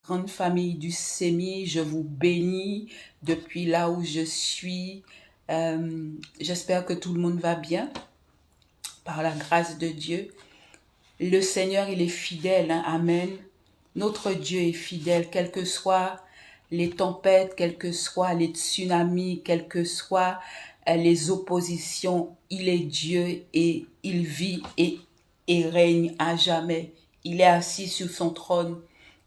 Grande famille du SEMI, je vous bénis depuis là où je suis. J'espère que tout le monde va bien par la grâce de Dieu. Le Seigneur, il est fidèle, hein? Amen. Notre Dieu est fidèle, quelles que soient les tempêtes, quels que soient les tsunamis, quelles que soient les oppositions. Il est Dieu et il vit et règne à jamais. Il est assis sur son trône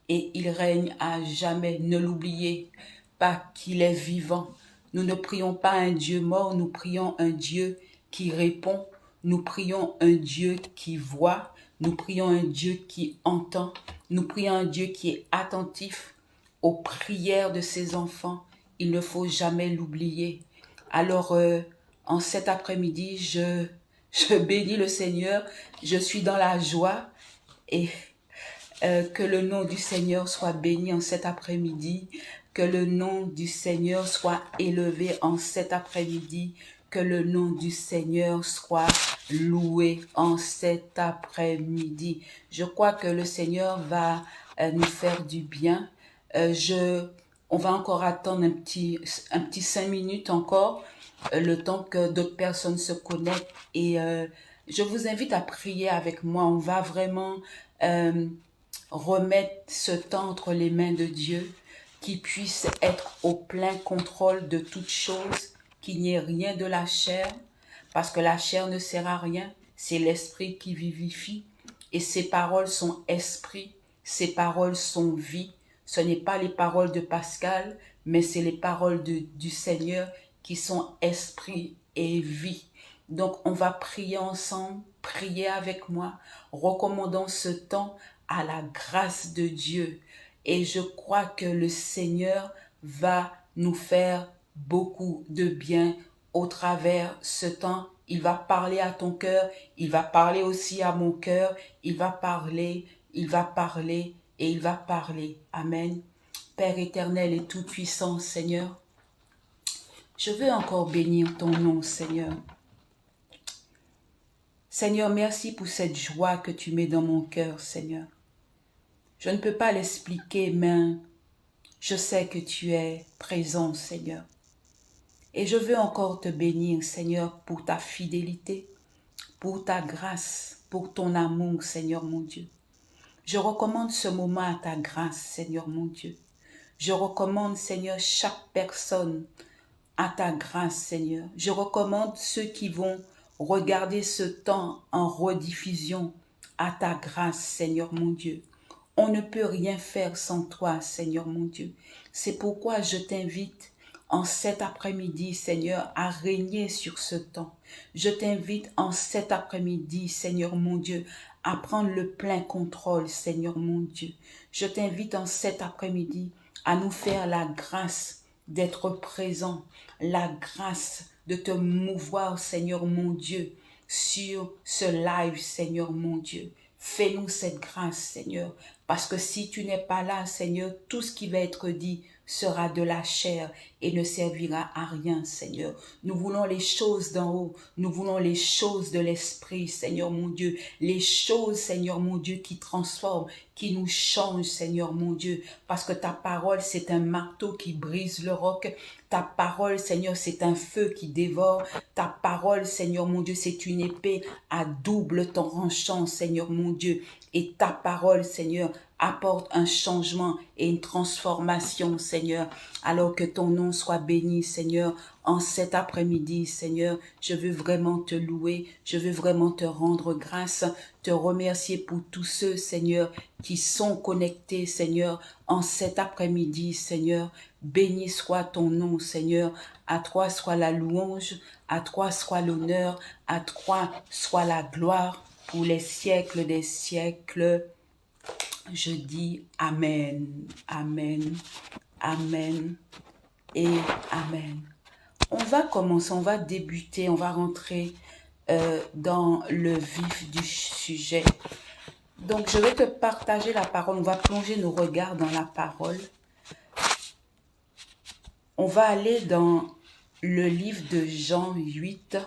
et il règne à jamais. Ne l'oubliez pas qu'il est vivant. Nous ne prions pas un Dieu mort, nous prions un Dieu qui répond. Nous prions un Dieu qui voit. Nous prions un Dieu qui entend. Nous prions un Dieu qui est attentif aux prières de ses enfants. Il ne faut jamais l'oublier. Alors, en cet après-midi, je bénis le Seigneur. Je suis dans la joie et que le nom du Seigneur soit béni en cet après-midi, que le nom du Seigneur soit élevé en cet après-midi, que le nom du Seigneur soit loué en cet après-midi. Je crois que le Seigneur va nous faire du bien. On va encore attendre un petit 5 minutes encore, le temps que d'autres personnes se connectent et je vous invite à prier avec moi. On va vraiment remettre ce temps entre les mains de Dieu, qu'il puisse être au plein contrôle de toutes choses, qu'il n'y ait rien de la chair, parce que la chair ne sert à rien, c'est l'esprit qui vivifie, et ses paroles sont esprit, ses paroles sont vie. Ce n'est pas les paroles de Pascal, mais c'est les paroles du Seigneur qui sont esprit et vie. Donc on va prier ensemble, prier avec moi, recommandons ce temps à la grâce de Dieu. Et je crois que le Seigneur va nous faire beaucoup de bien au travers ce temps. Il va parler à ton cœur, il va parler aussi à mon cœur, il va parler et il va parler. Amen. Père éternel et tout-puissant, Seigneur, je veux encore bénir ton nom, Seigneur. Seigneur, merci pour cette joie que tu mets dans mon cœur, Seigneur. Je ne peux pas l'expliquer, mais je sais que tu es présent, Seigneur. Et je veux encore te bénir, Seigneur, pour ta fidélité, pour ta grâce, pour ton amour, Seigneur mon Dieu. Je recommande ce moment à ta grâce, Seigneur mon Dieu. Je recommande, Seigneur, chaque personne à ta grâce, Seigneur. Je recommande ceux qui vont regarder ce temps en rediffusion à ta grâce, Seigneur mon Dieu. On ne peut rien faire sans toi, Seigneur mon Dieu. C'est pourquoi je t'invite en cet après-midi, Seigneur, à régner sur ce temps. Je t'invite en cet après-midi, Seigneur mon Dieu, à prendre le plein contrôle, Seigneur mon Dieu. Je t'invite en cet après-midi à nous faire la grâce d'être présent, la grâce de te mouvoir, Seigneur mon Dieu, sur ce live, Seigneur mon Dieu. Fais-nous cette grâce, Seigneur, parce que si tu n'es pas là, Seigneur, tout ce qui va être dit sera de la chair et ne servira à rien, Seigneur. Nous voulons les choses d'en haut, nous voulons les choses de l'esprit, Seigneur mon Dieu, les choses, Seigneur mon Dieu, qui transforment, qui nous changent, Seigneur mon Dieu, parce que ta parole, c'est un marteau qui brise le roc. Ta parole, Seigneur, c'est un feu qui dévore. Ta parole, Seigneur mon Dieu, c'est une épée à double tranchant, Seigneur mon Dieu. Et ta parole, Seigneur, apporte un changement et une transformation, Seigneur. Alors que ton nom soit béni, Seigneur, en cet après-midi, Seigneur. Je veux vraiment te louer, je veux vraiment te rendre grâce, te remercier pour tous ceux, Seigneur, qui sont connectés, Seigneur, en cet après-midi, Seigneur. Béni soit ton nom, Seigneur. À toi soit la louange, à toi soit l'honneur, à toi soit la gloire pour les siècles des siècles. Je dis Amen, Amen, Amen et Amen. On va commencer, on va débuter, on va rentrer dans le vif du sujet. Donc, je vais te partager la parole. On va plonger nos regards dans la parole. On va aller dans le livre de Jean 8,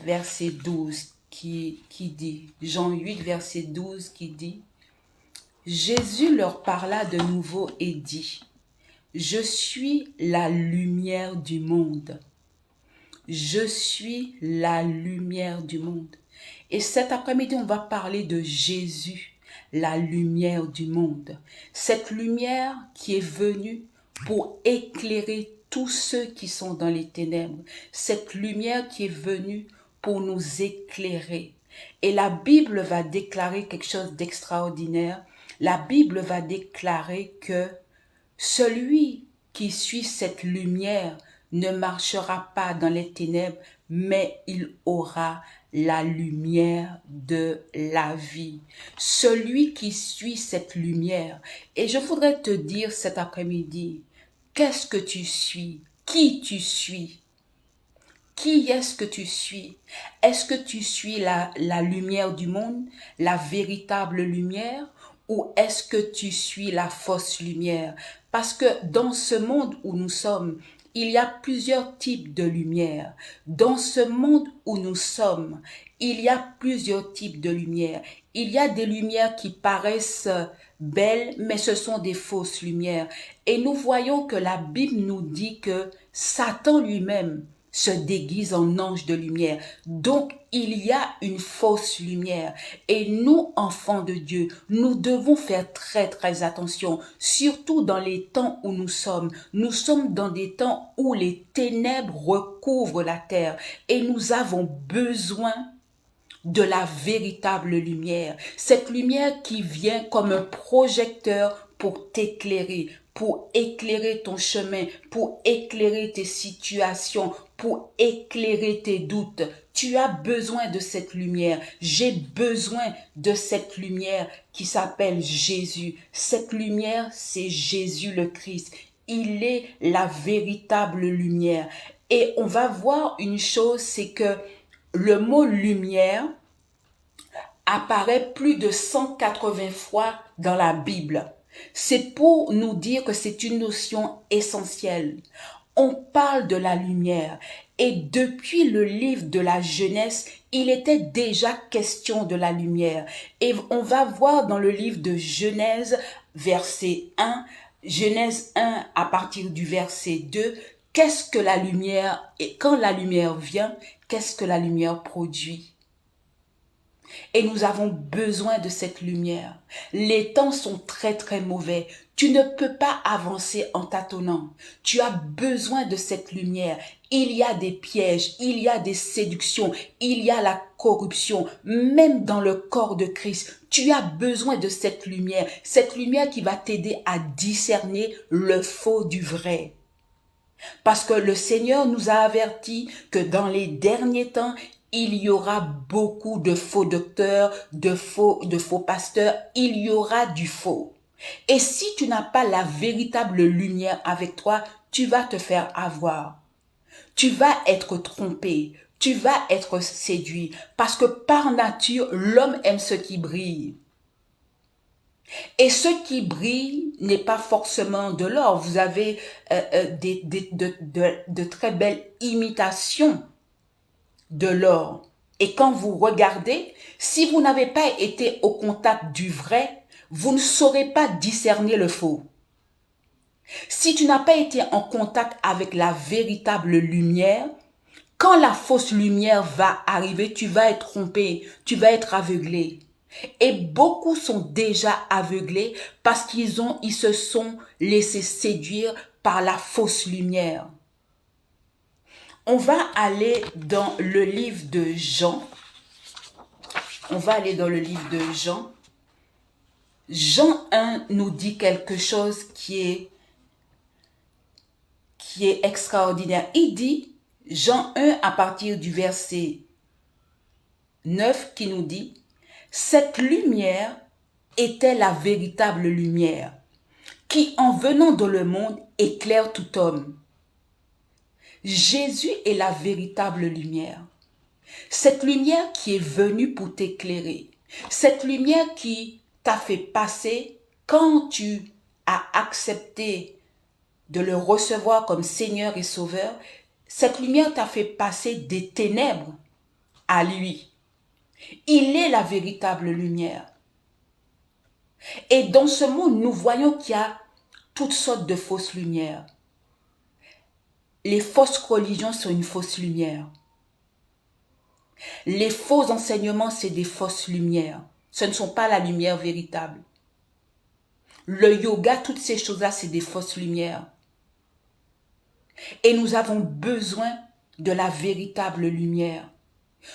verset 12, qui dit, Jean 8, verset 12, qui dit, « Jésus leur parla de nouveau et dit, « Je suis la lumière du monde. Je suis la lumière du monde. » Et cet après-midi, on va parler de Jésus, la lumière du monde. Cette lumière qui est venue pour éclairer tous ceux qui sont dans les ténèbres. Cette lumière qui est venue pour nous éclairer. Et la Bible va déclarer quelque chose d'extraordinaire. La Bible va déclarer que celui qui suit cette lumière ne marchera pas dans les ténèbres, mais il aura la lumière de la vie. Celui qui suit cette lumière. Et je voudrais te dire cet après-midi, qu'est-ce que tu suis? Qui tu suis? Qui est-ce que tu suis? Est-ce que tu suis la lumière du monde, la véritable lumière, ou est-ce que tu suis la fausse lumière? Parce que dans ce monde où nous sommes, il y a plusieurs types de lumière. Dans ce monde où nous sommes, il y a plusieurs types de lumière. Il y a des lumières qui paraissent belles, mais ce sont des fausses lumières. Et nous voyons que la Bible nous dit que Satan lui-même se déguise en ange de lumière. Donc, il y a une fausse lumière. Et nous, enfants de Dieu, nous devons faire très, très attention, surtout dans les temps où nous sommes. Nous sommes dans des temps où les ténèbres recouvrent la terre et nous avons besoin de la véritable lumière. Cette lumière qui vient comme un projecteur pour t'éclairer, pour éclairer ton chemin, pour éclairer tes situations, pour éclairer tes doutes. Tu as besoin de cette lumière. J'ai besoin de cette lumière qui s'appelle Jésus. Cette lumière, c'est Jésus le Christ. Il est la véritable lumière. Et on va voir une chose, c'est que le mot lumière apparaît plus de 180 fois dans la Bible. C'est pour nous dire que c'est une notion essentielle. On parle de la lumière et depuis le livre de la Genèse, il était déjà question de la lumière. Et on va voir dans le livre de Genèse, verset 1, Genèse 1 à partir du verset 2, qu'est-ce que la lumière, et quand la lumière vient, qu'est-ce que la lumière produit? Et nous avons besoin de cette lumière. Les temps sont très très mauvais. Tu ne peux pas avancer en tâtonnant. Tu as besoin de cette lumière. Il y a des pièges, il y a des séductions, il y a la corruption. Même dans le corps de Christ, tu as besoin de cette lumière. Cette lumière qui va t'aider à discerner le faux du vrai. Parce que le Seigneur nous a avertis que dans les derniers temps, il y aura beaucoup de faux docteurs, de faux pasteurs, il y aura du faux. Et si tu n'as pas la véritable lumière avec toi, tu vas te faire avoir. Tu vas être trompé, tu vas être séduit, parce que par nature, l'homme aime ce qui brille. Et ce qui brille n'est pas forcément de l'or. Vous avez de très belles imitations de l'or. Et quand vous regardez, si vous n'avez pas été au contact du vrai, vous ne saurez pas discerner le faux. Si tu n'as pas été en contact avec la véritable lumière, quand la fausse lumière va arriver, tu vas être trompé, tu vas être aveuglé. Et beaucoup sont déjà aveuglés parce qu'ils se sont laissés séduire par la fausse lumière. On va aller dans le livre de Jean. On va aller dans le livre de Jean. Jean 1 nous dit quelque chose qui est extraordinaire. Il dit, Jean 1 à partir du verset 9 qui nous dit, cette lumière était la véritable lumière qui, en venant dans le monde, éclaire tout homme. Jésus est la véritable lumière. Cette lumière qui est venue pour t'éclairer. Cette lumière qui t'a fait passer quand tu as accepté de le recevoir comme Seigneur et Sauveur. Cette lumière t'a fait passer des ténèbres à lui. Il est la véritable lumière. Et dans ce monde, nous voyons qu'il y a toutes sortes de fausses lumières. Les fausses religions sont une fausse lumière. Les faux enseignements, c'est des fausses lumières. Ce ne sont pas la lumière véritable. Le yoga, toutes ces choses-là, c'est des fausses lumières. Et nous avons besoin de la véritable lumière.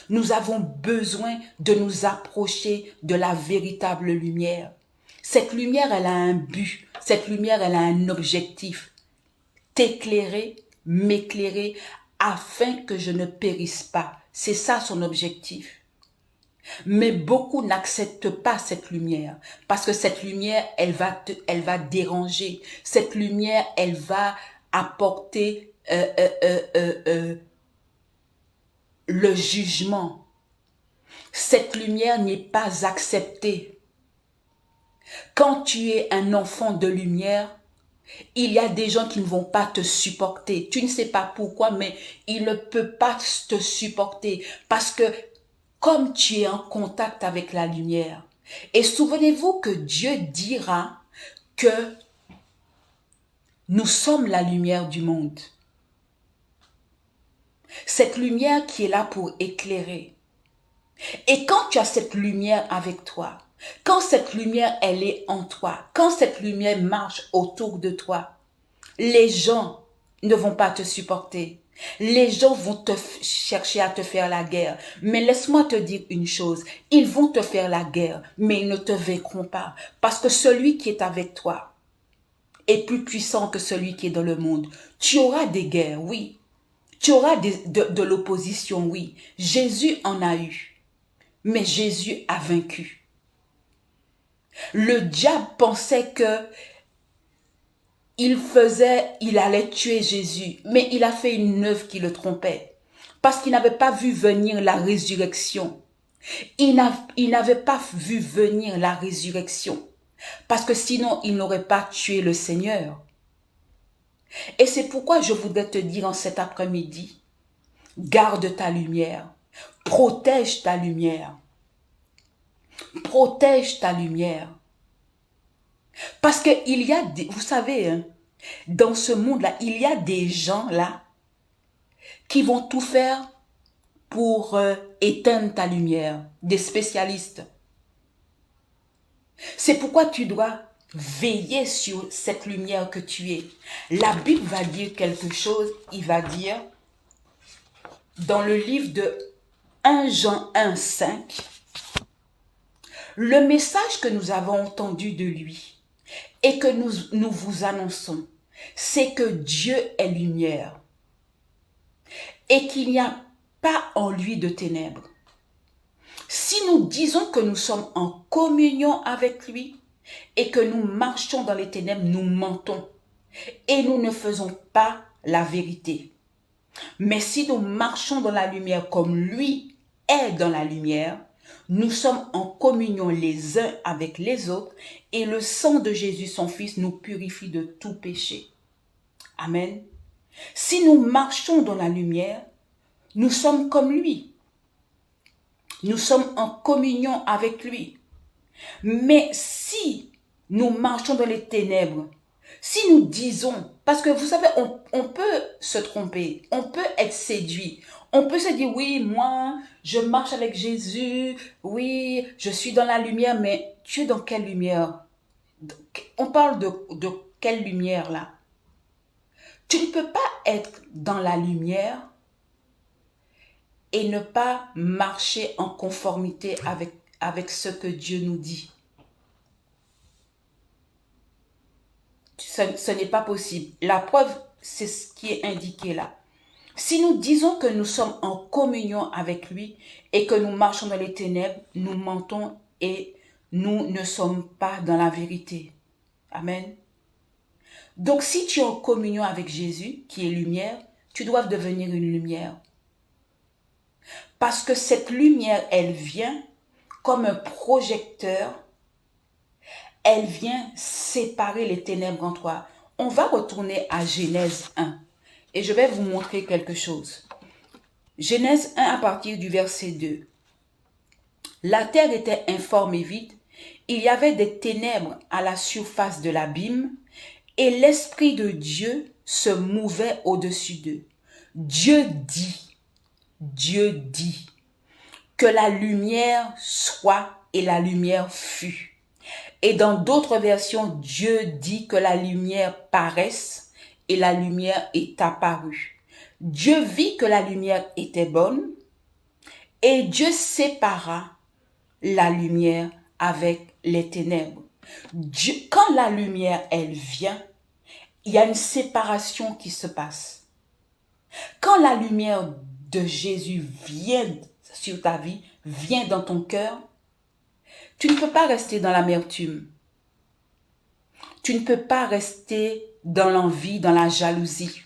Nous avons besoin de nous approcher de la véritable lumière. Cette lumière, elle a un but. Cette lumière, elle a un objectif. T'éclairer, m'éclairer, afin que je ne périsse pas. C'est ça son objectif. Mais beaucoup n'acceptent pas cette lumière parce que cette lumière, elle va déranger. Cette lumière, elle va apporter le jugement. Cette lumière n'est pas acceptée. Quand tu es un enfant de lumière, il y a des gens qui ne vont pas te supporter. Tu ne sais pas pourquoi, mais ils ne peuvent pas te supporter parce que comme tu es en contact avec la lumière. Et souvenez-vous que Dieu dira que nous sommes la lumière du monde. Cette lumière qui est là pour éclairer. Et quand tu as cette lumière avec toi, quand cette lumière, elle est en toi, quand cette lumière marche autour de toi, les gens ne vont pas te supporter. Les gens vont te chercher à te faire la guerre. Mais laisse-moi te dire une chose. Ils vont te faire la guerre, mais ils ne te vaincront pas. Parce que celui qui est avec toi est plus puissant que celui qui est dans le monde. Tu auras des guerres, oui. Tu auras de l'opposition, oui. Jésus en a eu. Mais Jésus a vaincu. Le diable pensait que il allait tuer Jésus, mais il a fait une œuvre qui le trompait. Parce qu'il n'avait pas vu venir la résurrection. Il n'avait pas vu venir la résurrection. Parce que sinon, il n'aurait pas tué le Seigneur. Et c'est pourquoi je voudrais te dire en cet après-midi, garde ta lumière, protège ta lumière. Protège ta lumière. Parce qu'il y a, vous savez, hein, dans ce monde-là, il y a des gens là qui vont tout faire pour éteindre ta lumière, des spécialistes. C'est pourquoi tu dois veiller sur cette lumière que tu es. La Bible va dire quelque chose, il va dire, dans le livre de 1 Jean 1, 5, le message que nous avons entendu de lui et que nous vous annonçons, c'est que Dieu est lumière et qu'il n'y a pas en lui de ténèbres. Si nous disons que nous sommes en communion avec lui et que nous marchons dans les ténèbres, nous mentons et nous ne faisons pas la vérité. Mais si nous marchons dans la lumière comme lui est dans la lumière, nous sommes en communion les uns avec les autres et le sang de Jésus, son Fils, nous purifie de tout péché. Amen. Si nous marchons dans la lumière, nous sommes comme lui. Nous sommes en communion avec lui. Mais si nous marchons dans les ténèbres, si nous disons, parce que vous savez, on peut se tromper, on peut être séduit, on peut se dire, oui, moi, je marche avec Jésus, oui, je suis dans la lumière, mais tu es dans quelle lumière? On parle de quelle lumière là? Tu ne peux pas être dans la lumière et ne pas marcher en conformité avec ce que Dieu nous dit. Ce n'est pas possible. La preuve, c'est ce qui est indiqué là. Si nous disons que nous sommes en communion avec lui et que nous marchons dans les ténèbres, nous mentons et nous ne sommes pas dans la vérité. Amen. Donc si tu es en communion avec Jésus, qui est lumière, tu dois devenir une lumière. Parce que cette lumière, elle vient comme un projecteur. Elle vient séparer les ténèbres en toi. On va retourner à Genèse 1 et je vais vous montrer quelque chose. Genèse 1 à partir du verset 2. La terre était informe et vide il y avait des ténèbres à la surface de l'abîme et l'Esprit de Dieu se mouvait au-dessus d'eux. Dieu dit que la lumière soit et la lumière fut. Et dans d'autres versions, Dieu dit que la lumière paraisse et la lumière est apparue. Dieu vit que la lumière était bonne et Dieu sépara la lumière avec les ténèbres. Dieu, quand la lumière, elle vient, il y a une séparation qui se passe. Quand la lumière de Jésus vient sur ta vie, vient dans ton cœur, tu ne peux pas rester dans l'amertume. Tu ne peux pas rester dans l'envie, dans la jalousie.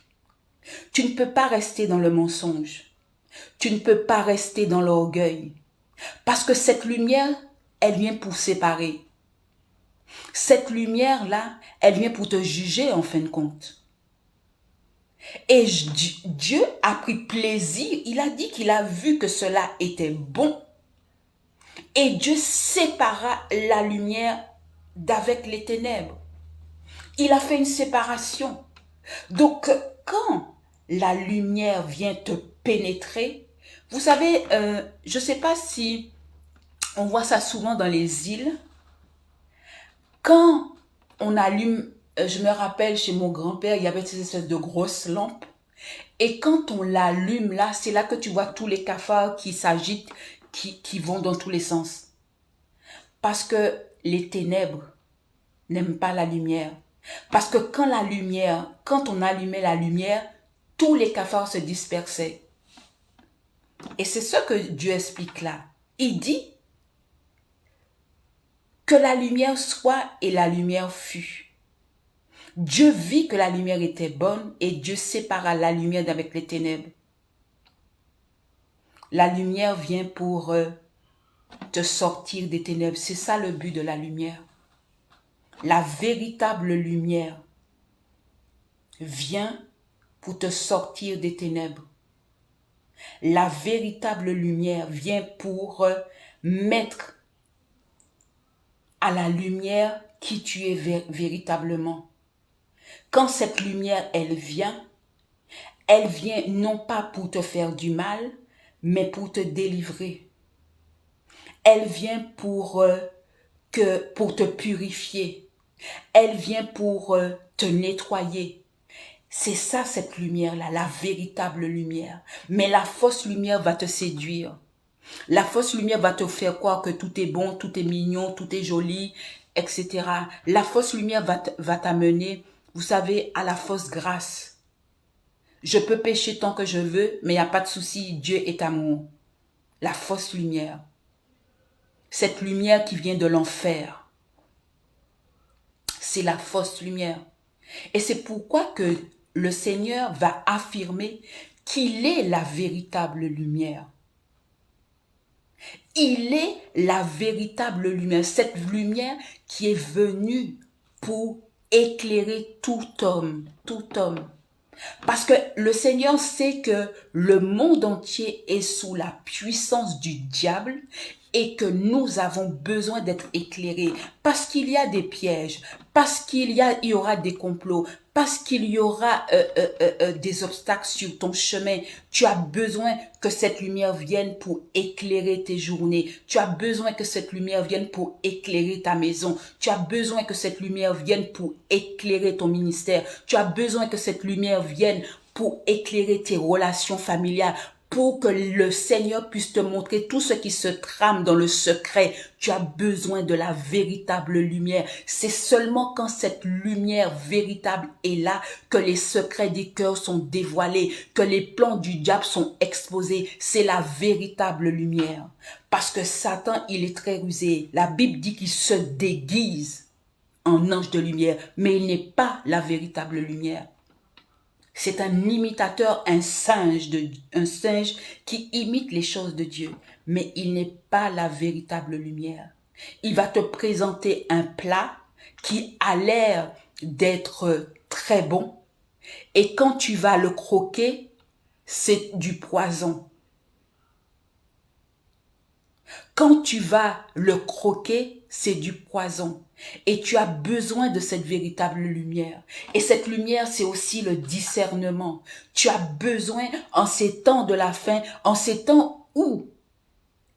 Tu ne peux pas rester dans le mensonge. Tu ne peux pas rester dans l'orgueil. Parce que cette lumière, elle vient pour séparer. Cette lumière-là, elle vient pour te juger en fin de compte. Et Dieu a pris plaisir, il a dit qu'il a vu que cela était bon. Et Dieu sépara la lumière d'avec les ténèbres. Il a fait une séparation. Donc, quand la lumière vient te pénétrer, vous savez, je ne sais pas si on voit ça souvent dans les îles. Quand on allume, je me rappelle chez mon grand-père, il y avait ces espèces de grosses lampes. Et quand on l'allume là, c'est là que tu vois tous les cafards qui s'agitent, qui vont dans tous les sens. Parce que les ténèbres n'aiment pas la lumière. Parce que quand on allumait la lumière, tous les cafards se dispersaient. Et c'est ce que Dieu explique là. Il dit que la lumière soit et la lumière fut. Dieu vit que la lumière était bonne et Dieu sépara la lumière d'avec les ténèbres. La lumière vient pour te sortir des ténèbres. C'est ça le but de la lumière. La véritable lumière vient pour te sortir des ténèbres. La véritable lumière vient pour mettre à la lumière qui tu es véritablement. Quand cette lumière, elle vient non pas pour te faire du mal, mais pour te délivrer. Elle vient pour te purifier. Elle vient pour te nettoyer. C'est ça cette lumière-là, la véritable lumière. Mais la fausse lumière va te séduire. La fausse lumière va te faire croire que tout est bon, tout est mignon, tout est joli, etc. La fausse lumière va t'amener, vous savez, à la fausse grâce. Je peux pécher tant que je veux, mais il n'y a pas de souci, Dieu est amour. La fausse lumière. Cette lumière qui vient de l'enfer. C'est la fausse lumière. Et c'est pourquoi que le Seigneur va affirmer qu'il est la véritable lumière. Il est la véritable lumière, cette lumière qui est venue pour éclairer tout homme, tout homme. Parce que le Seigneur sait que le monde entier est sous la puissance du diable et que nous avons besoin d'être éclairés parce qu'il y a des pièges, parce qu'il y aura des complots, parce qu'il y aura des obstacles sur ton chemin. Tu as besoin que cette lumière vienne pour éclairer tes journées. Tu as besoin que cette lumière vienne pour éclairer ta maison. Tu as besoin que cette lumière vienne pour éclairer ton ministère. Tu as besoin que cette lumière vienne pour éclairer tes relations familiales, pour que le Seigneur puisse te montrer tout ce qui se trame dans le secret. Tu as besoin de la véritable lumière. C'est seulement quand cette lumière véritable est là que les secrets des cœurs sont dévoilés, que les plans du diable sont exposés. C'est la véritable lumière. Parce que Satan, il est très rusé. La Bible dit qu'il se déguise en ange de lumière, mais il n'est pas la véritable lumière. C'est un imitateur, un singe qui imite les choses de Dieu. Mais il n'est pas la véritable lumière. Il va te présenter un plat qui a l'air d'être très bon. Et quand tu vas le croquer, c'est du poison. Quand tu vas le croquer, c'est du poison. Et tu as besoin de cette véritable lumière. Et cette lumière, c'est aussi le discernement. Tu as besoin, en ces temps de la fin, en ces temps où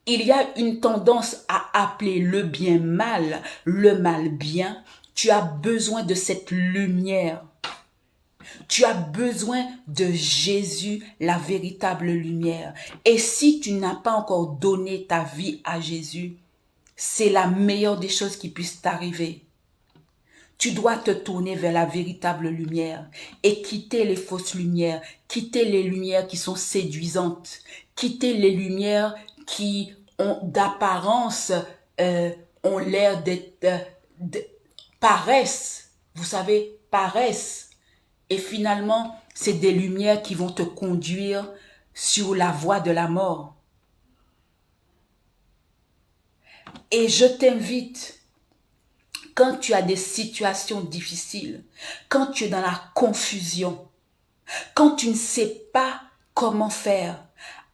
il y a une tendance à appeler le mal bien, tu as besoin de cette lumière. Tu as besoin de Jésus, la véritable lumière. Et si tu n'as pas encore donné ta vie à Jésus, c'est la meilleure des choses qui puissent t'arriver. Tu dois te tourner vers la véritable lumière et quitter les fausses lumières, quitter les lumières qui sont séduisantes, quitter les lumières qui ont d'apparence, ont l'air d'être, paraissent, vous savez, paraissent. Et finalement, c'est des lumières qui vont te conduire sur la voie de la mort. Et je t'invite, quand tu as des situations difficiles, quand tu es dans la confusion, quand tu ne sais pas comment faire,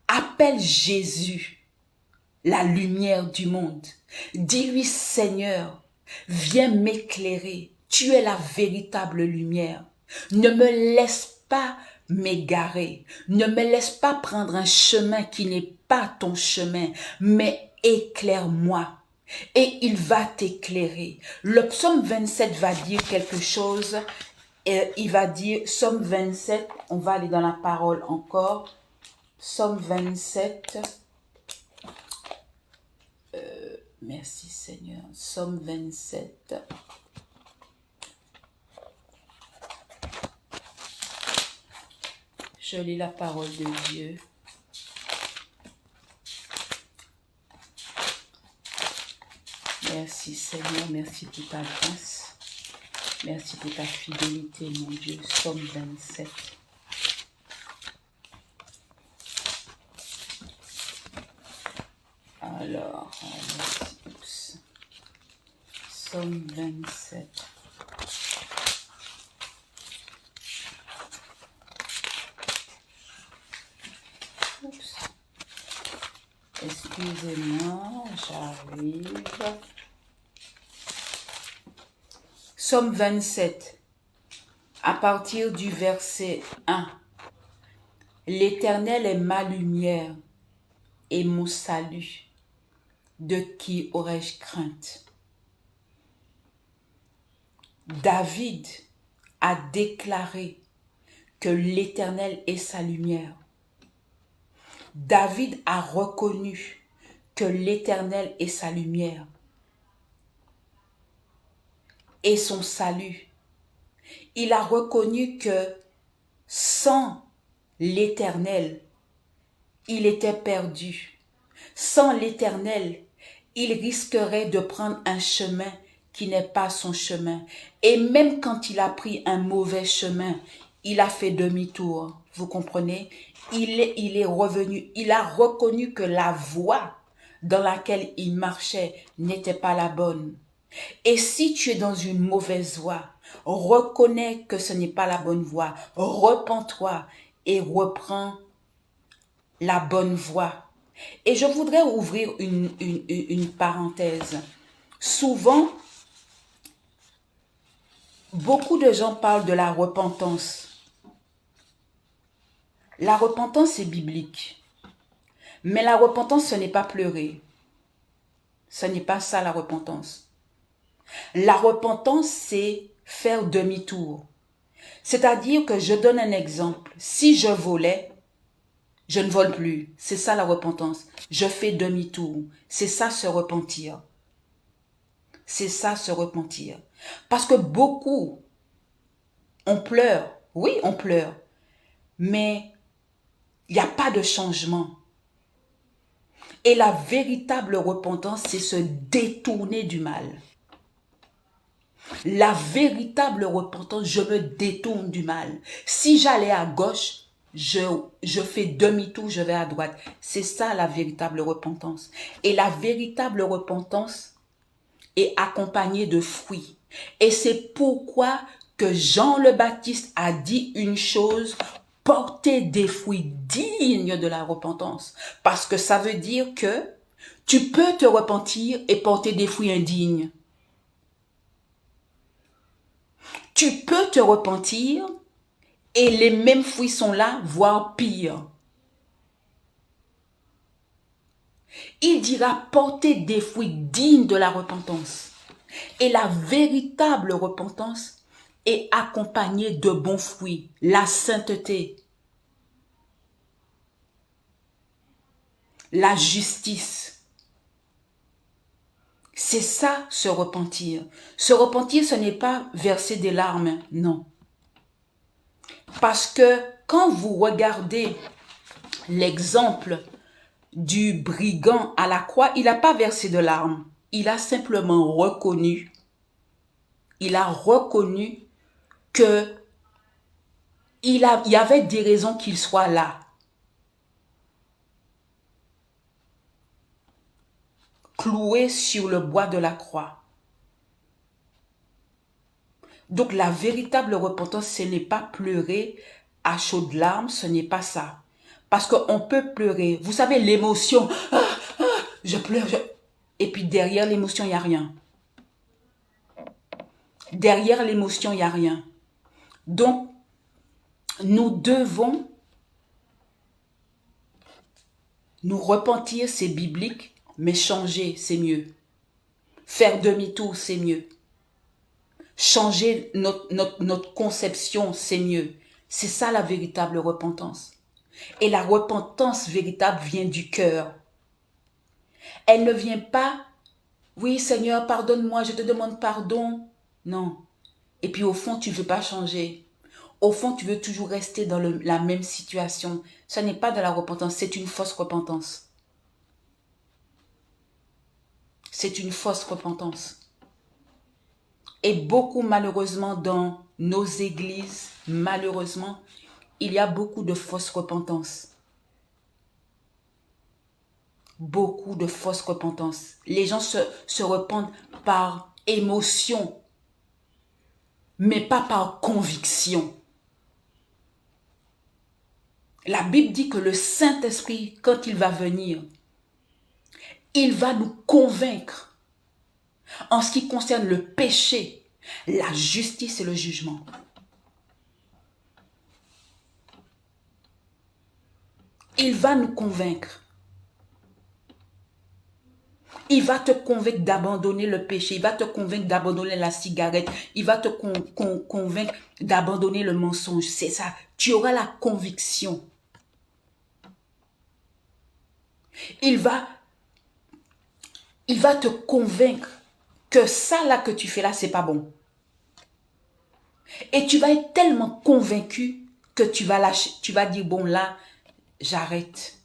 appelle Jésus, la lumière du monde. Dis-lui, Seigneur, viens m'éclairer. Tu es la véritable lumière. Ne me laisse pas m'égarer. Ne me laisse pas prendre un chemin qui n'est pas ton chemin, mais éclaire-moi. Et il va t'éclairer. Le psaume 27 va dire quelque chose. Et il va dire, psaume 27, on va aller dans la parole encore. Psaume 27. Merci Seigneur. Psaume 27. Je lis la parole de Dieu. Merci Seigneur, merci pour ta grâce. Merci pour ta fidélité, mon Dieu. Psaume 27. Alors, oups. Psaume 27. Oups. Excusez-moi, j'arrive. Psaume 27, à partir du verset 1. L'Éternel est ma lumière et mon salut. De qui aurais-je crainte? David a déclaré que l'Éternel est sa lumière. David a reconnu que l'Éternel est sa lumière et son salut. Il a reconnu que sans l'Éternel, il était perdu. Sans l'Éternel, il risquerait de prendre un chemin qui n'est pas son chemin. Et même quand il a pris un mauvais chemin, il a fait demi-tour. Vous comprenez? Il est revenu. Il a reconnu que la voie dans laquelle il marchait n'était pas la bonne. Et si tu es dans une mauvaise voie, reconnais que ce n'est pas la bonne voie. Repens-toi et reprends la bonne voie. Et je voudrais ouvrir une parenthèse. Souvent, beaucoup de gens parlent de la repentance. La repentance est biblique. Mais la repentance, ce n'est pas pleurer. Ce n'est pas ça la repentance. La repentance, c'est faire demi-tour. C'est-à-dire que je donne un exemple. Si je volais, je ne vole plus. C'est ça la repentance. Je fais demi-tour. C'est ça se repentir. C'est ça se repentir. Parce que beaucoup, on pleure. Oui, on pleure. Mais il n'y a pas de changement. Et la véritable repentance, c'est se détourner du mal. La véritable repentance, je me détourne du mal. Si j'allais à gauche, je fais demi-tour, je vais à droite. C'est ça la véritable repentance. Et la véritable repentance est accompagnée de fruits. Et c'est pourquoi que Jean le Baptiste a dit une chose: porter des fruits dignes de la repentance. Parce que ça veut dire que Tu peux te repentir et porter des fruits indignes. Tu peux te repentir et les mêmes fruits sont là, voire pire. Il dira porter des fruits dignes de la repentance. Et la véritable repentance est accompagnée de bons fruits, la sainteté, la justice. C'est ça, se repentir. Se repentir, ce n'est pas verser des larmes, non. Parce que quand vous regardez l'exemple du brigand à la croix, il n'a pas versé de larmes. Il a simplement reconnu, que il y avait des raisons qu'il soit là. Cloué sur le bois de la croix. Donc la véritable repentance, ce n'est pas pleurer à chaudes larmes, ce n'est pas ça. Parce qu'on peut pleurer. Vous savez, l'émotion, je pleure, et puis derrière l'émotion, il n'y a rien. Derrière l'émotion, il n'y a rien. Donc, nous devons nous repentir, c'est biblique, mais changer, c'est mieux. Faire demi-tour, c'est mieux. Changer notre conception, c'est mieux. C'est ça la véritable repentance. Et la repentance véritable vient du cœur. Elle ne vient pas, oui Seigneur, pardonne-moi, je te demande pardon. Non. Et puis au fond, tu ne veux pas changer. Au fond, tu veux toujours rester dans la même situation. Ce n'est pas de la repentance, c'est une fausse repentance. C'est une fausse repentance. Et beaucoup, malheureusement, dans nos églises, malheureusement, il y a beaucoup de fausses repentances. Beaucoup de fausses repentances. Les gens se repentent par émotion, mais pas par conviction. La Bible dit que le Saint-Esprit, quand il va venir, il va nous convaincre en ce qui concerne le péché, la justice et le jugement. Il va nous convaincre. Il va te convaincre d'abandonner le péché. Il va te convaincre d'abandonner la cigarette. Il va te convaincre d'abandonner le mensonge. C'est ça. Tu auras la conviction. Il va te convaincre que ça là que tu fais là, c'est pas bon. Et tu vas être tellement convaincu que tu vas lâcher. Tu vas dire, bon là, j'arrête.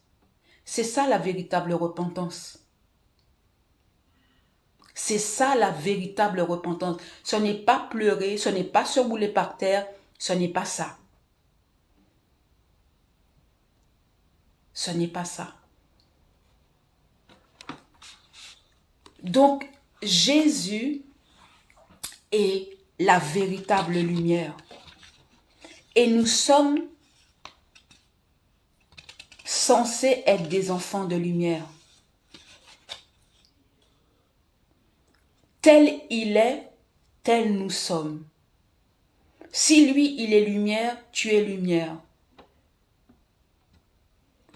C'est ça la véritable repentance. C'est ça la véritable repentance. Ce n'est pas pleurer, ce n'est pas se rouler par terre, ce n'est pas ça. Ce n'est pas ça. Donc, Jésus est la véritable lumière. Et nous sommes censés être des enfants de lumière. Tel il est, tel nous sommes. Si lui, il est lumière, tu es lumière.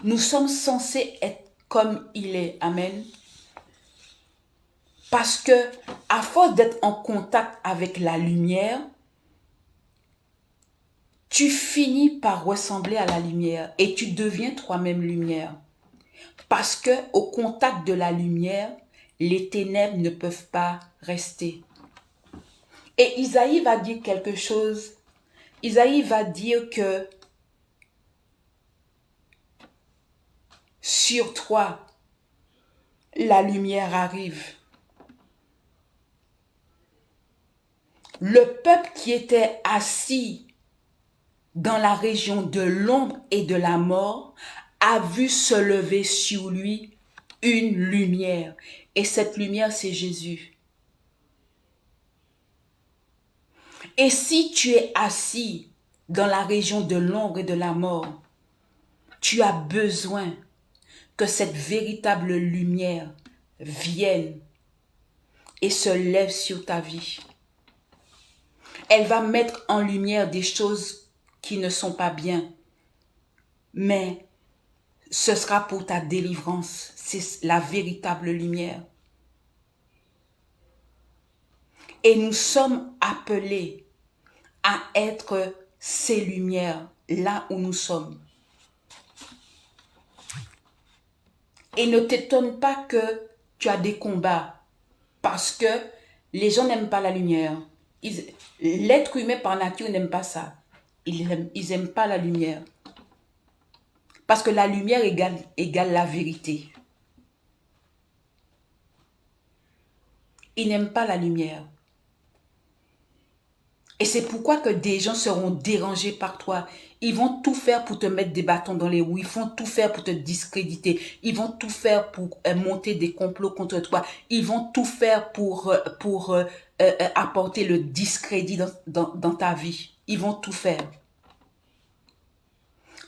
Nous sommes censés être comme il est. Amen. Parce que, à force d'être en contact avec la lumière, tu finis par ressembler à la lumière et tu deviens toi-même lumière. Parce que, au contact de la lumière, les ténèbres ne peuvent pas rester. Et Isaïe va dire quelque chose. Isaïe va dire que sur toi, la lumière arrive. Le peuple qui était assis dans la région de l'ombre et de la mort a vu se lever sur lui une lumière. Et cette lumière, c'est Jésus. Et si tu es assis dans la région de l'ombre et de la mort, tu as besoin que cette véritable lumière vienne et se lève sur ta vie. Elle va mettre en lumière des choses qui ne sont pas bien, mais ce sera pour ta délivrance. C'est la véritable lumière. Et nous sommes appelés à être ces lumières là où nous sommes. Et ne t'étonne pas que tu as des combats parce que les gens n'aiment pas la lumière. L'être humain par nature n'aime pas ça. Ils n'aiment pas la lumière. Parce que la lumière égale la vérité. Ils n'aiment pas la lumière. Et c'est pourquoi que des gens seront dérangés par toi. Ils vont tout faire pour te mettre des bâtons dans les roues. Ils vont tout faire pour te discréditer. Ils vont tout faire pour monter des complots contre toi. Ils vont tout faire pour apporter le discrédit dans ta vie. Ils vont tout faire.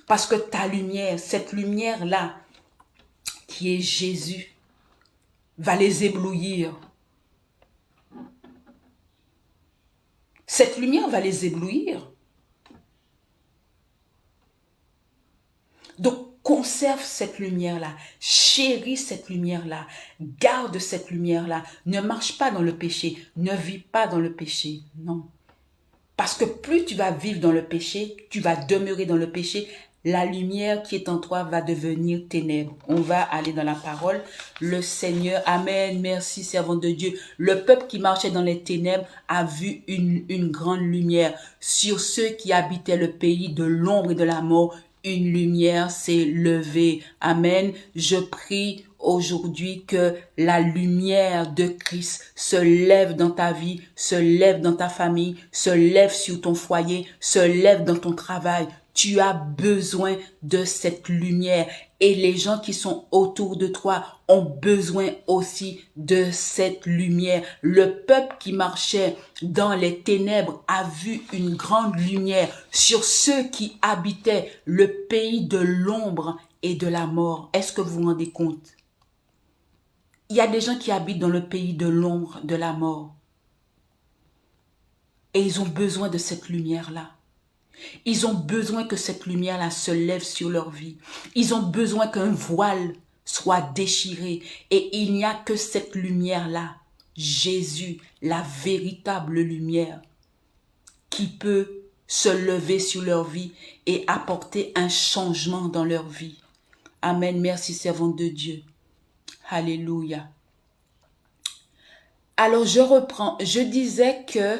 Parce que ta lumière, cette lumière-là, qui est Jésus, va les éblouir. Cette lumière va les éblouir. Donc, conserve cette lumière-là. Chéris cette lumière-là. Garde cette lumière-là. Ne marche pas dans le péché. Ne vis pas dans le péché. Non. Parce que plus tu vas vivre dans le péché, tu vas demeurer dans le péché, la lumière qui est en toi va devenir ténèbres. On va aller dans la parole. Le Seigneur, Amen, merci servant de Dieu. Le peuple qui marchait dans les ténèbres a vu une grande lumière. Sur ceux qui habitaient le pays de l'ombre et de la mort, une lumière s'est levée. Amen. Je prie aujourd'hui que la lumière de Christ se lève dans ta vie, se lève dans ta famille, se lève sur ton foyer, se lève dans ton travail. Tu as besoin de cette lumière et les gens qui sont autour de toi ont besoin aussi de cette lumière. Le peuple qui marchait dans les ténèbres a vu une grande lumière sur ceux qui habitaient le pays de l'ombre et de la mort. Est-ce que vous vous rendez compte? Il y a des gens qui habitent dans le pays de l'ombre, de la mort. Et ils ont besoin de cette lumière-là. Ils ont besoin que cette lumière-là se lève sur leur vie. Ils ont besoin qu'un voile soit déchiré. Et il n'y a que cette lumière-là, Jésus, la véritable lumière, qui peut se lever sur leur vie et apporter un changement dans leur vie. Amen. Merci, servante de Dieu. Alléluia. Alors, je reprends. Je disais que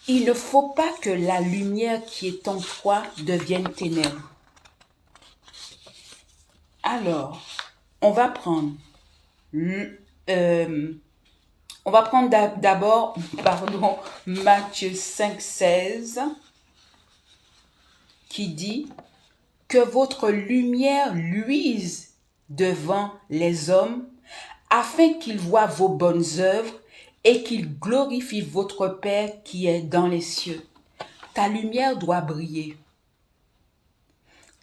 il ne faut pas que la lumière qui est en toi devienne ténèbres. Alors, on va prendre d'abord, Matthieu 5,16 qui dit que votre lumière luise devant les hommes afin qu'ils voient vos bonnes œuvres et qu'il glorifie votre Père qui est dans les cieux. Ta lumière doit briller.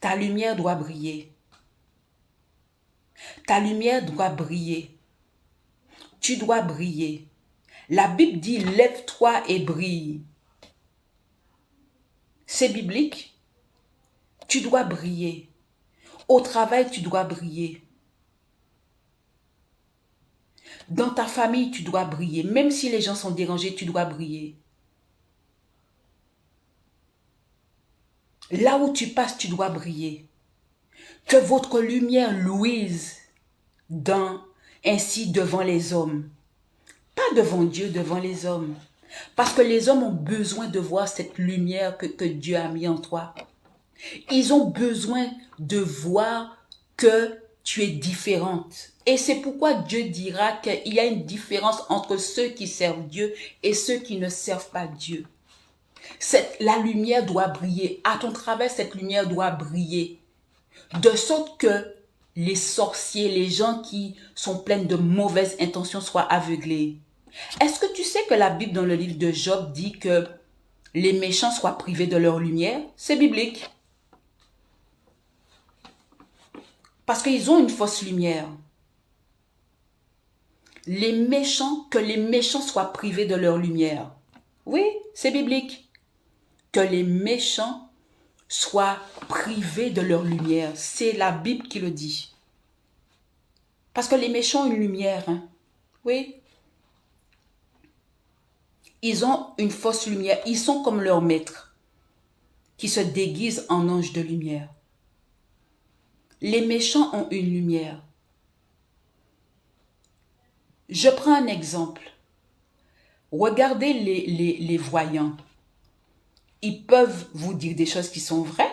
Ta lumière doit briller. Ta lumière doit briller. Tu dois briller. La Bible dit, lève-toi et brille. C'est biblique. Tu dois briller. Au travail, tu dois briller. Dans ta famille, tu dois briller. Même si les gens sont dérangés, tu dois briller. Là où tu passes, tu dois briller. Que votre lumière luise ainsi devant les hommes. Pas devant Dieu, devant les hommes. Parce que les hommes ont besoin de voir cette lumière que Dieu a mis en toi. Ils ont besoin de voir que tu es différente. Et c'est pourquoi Dieu dira qu'il y a une différence entre ceux qui servent Dieu et ceux qui ne servent pas Dieu. La lumière doit briller. À ton travail, cette lumière doit briller. De sorte que les sorciers, les gens qui sont pleins de mauvaises intentions soient aveuglés. Est-ce que tu sais que la Bible dans le livre de Job dit que les méchants soient privés de leur lumière? C'est biblique. Parce qu'ils ont une fausse lumière. Les méchants, que les méchants soient privés de leur lumière. Oui, c'est biblique. Que les méchants soient privés de leur lumière. C'est la Bible qui le dit. Parce que les méchants ont une lumière. Hein. Oui. Ils ont une fausse lumière. Ils sont comme leur maître, qui se déguise en ange de lumière. Les méchants ont une lumière. Je prends un exemple. Regardez les voyants. Ils peuvent vous dire des choses qui sont vraies,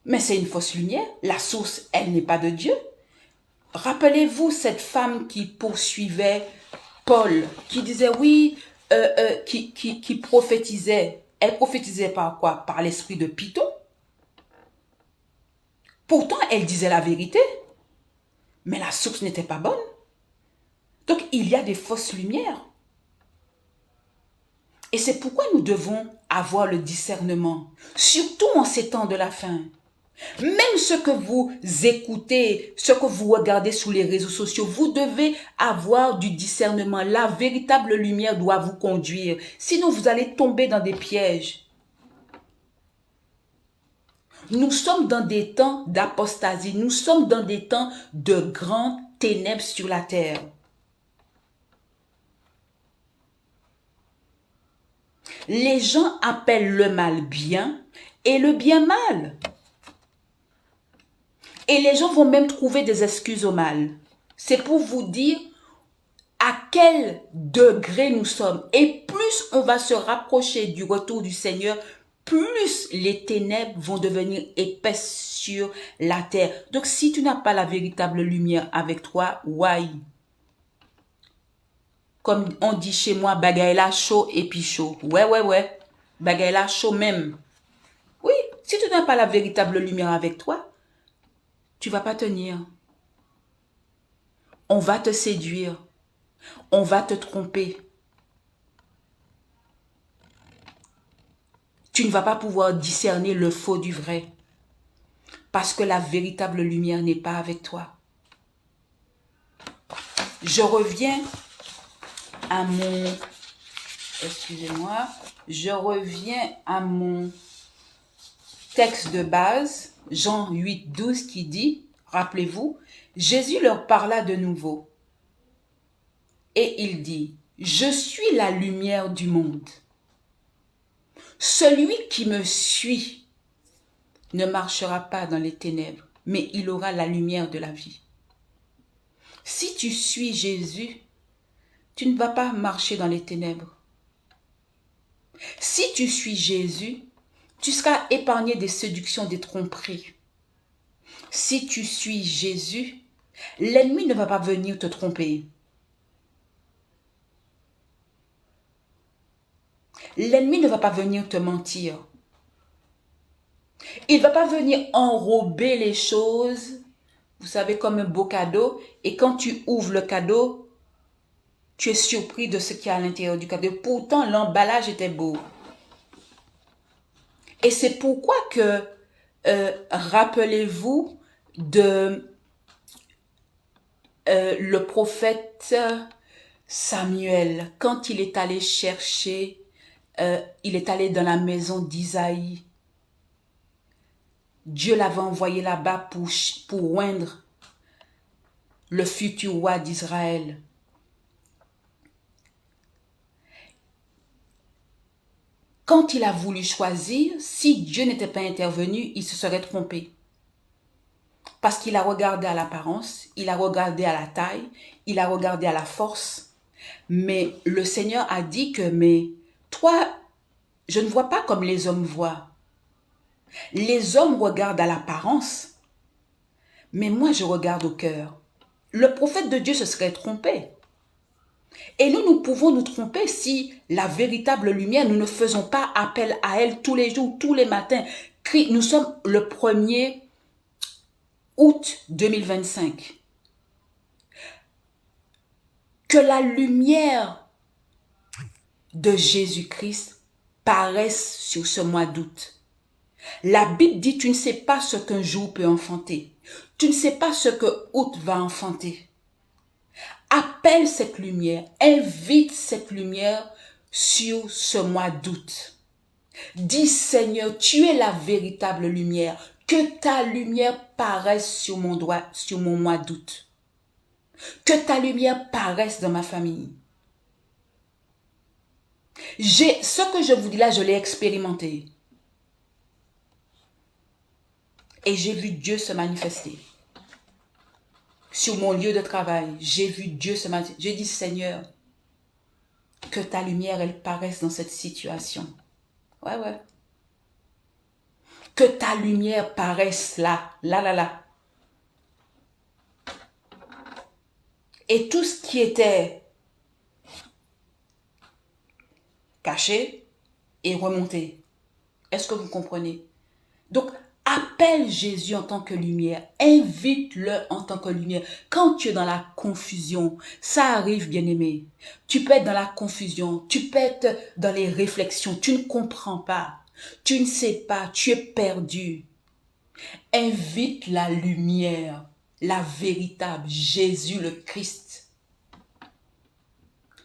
mais c'est une fausse lumière. La source, elle n'est pas de Dieu. Rappelez-vous cette femme qui poursuivait Paul, qui disait oui, qui prophétisait. Elle prophétisait par quoi? Par l'esprit de Python. Pourtant, elle disait la vérité, mais la source n'était pas bonne. Donc, il y a des fausses lumières. Et c'est pourquoi nous devons avoir le discernement, surtout en ces temps de la fin. Même ce que vous écoutez, ce que vous regardez sur les réseaux sociaux, vous devez avoir du discernement. La véritable lumière doit vous conduire. Sinon, vous allez tomber dans des pièges. Nous sommes dans des temps d'apostasie. Nous sommes dans des temps de grandes ténèbres sur la terre. Les gens appellent le mal bien et le bien mal. Et les gens vont même trouver des excuses au mal. C'est pour vous dire à quel degré nous sommes. Et plus on va se rapprocher du retour du Seigneur, plus les ténèbres vont devenir épaisses sur la terre. Donc si tu n'as pas la véritable lumière avec toi, why? Comme on dit chez moi, bagaille là chaud et puis chaud. Ouais. Bagaille là chaud même. Oui, si tu n'as pas la véritable lumière avec toi, tu vas pas tenir. On va te séduire. On va te tromper. Tu ne vas pas pouvoir discerner le faux du vrai. Parce que la véritable lumière n'est pas avec toi. Je reviens à mon... Excusez-moi. Je reviens à mon texte de base, Jean 8, 12, qui dit, rappelez-vous, Jésus leur parla de nouveau. Et il dit, je suis la lumière du monde. Celui qui me suit ne marchera pas dans les ténèbres, mais il aura la lumière de la vie. Si tu suis Jésus, tu ne vas pas marcher dans les ténèbres. Si tu suis Jésus, tu seras épargné des séductions, des tromperies. Si tu suis Jésus, l'ennemi ne va pas venir te tromper. L'ennemi ne va pas venir te mentir. Il ne va pas venir enrober les choses, vous savez, comme un beau cadeau. Et quand tu ouvres le cadeau, tu es surpris de ce qu'il y a à l'intérieur du cadeau. Pourtant, l'emballage était beau. Et c'est pourquoi que, rappelez-vous de le prophète Samuel, quand il est allé chercher, il est allé dans la maison d'Isaïe. Dieu l'avait envoyé là-bas pour oindre le futur roi d'Israël. Quand il a voulu choisir, si Dieu n'était pas intervenu, il se serait trompé. Parce qu'il a regardé à l'apparence, il a regardé à la taille, il a regardé à la force. Mais le Seigneur a dit que, mais toi, je ne vois pas comme les hommes voient. Les hommes regardent à l'apparence, mais moi je regarde au cœur. Le prophète de Dieu se serait trompé. Et nous pouvons nous tromper si la véritable lumière, nous ne faisons pas appel à elle tous les jours, tous les matins. Nous sommes le 1er août 2025. Que la lumière de Jésus-Christ paraisse sur ce mois d'août. La Bible dit, tu ne sais pas ce qu'un jour peut enfanter. Tu ne sais pas ce que août va enfanter. Appelle cette lumière, invite cette lumière sur ce mois d'août. Dis Seigneur, tu es la véritable lumière. Que ta lumière paraisse sur mon mois d'août. Que ta lumière paraisse dans ma famille. Ce que je vous dis là, je l'ai expérimenté. Et j'ai vu Dieu se manifester. Sur mon lieu de travail, j'ai vu Dieu se manifester. J'ai dit Seigneur, que ta lumière, elle paraisse dans cette situation. Ouais. Que ta lumière paraisse là. Et tout ce qui était caché est remonté. Est-ce que vous comprenez? Donc, appelle Jésus en tant que lumière. Invite-le en tant que lumière. Quand tu es dans la confusion, ça arrive, bien-aimé. Tu peux être dans la confusion. Tu peux être dans les réflexions. Tu ne comprends pas. Tu ne sais pas. Tu es perdu. Invite la lumière, la véritable, Jésus le Christ.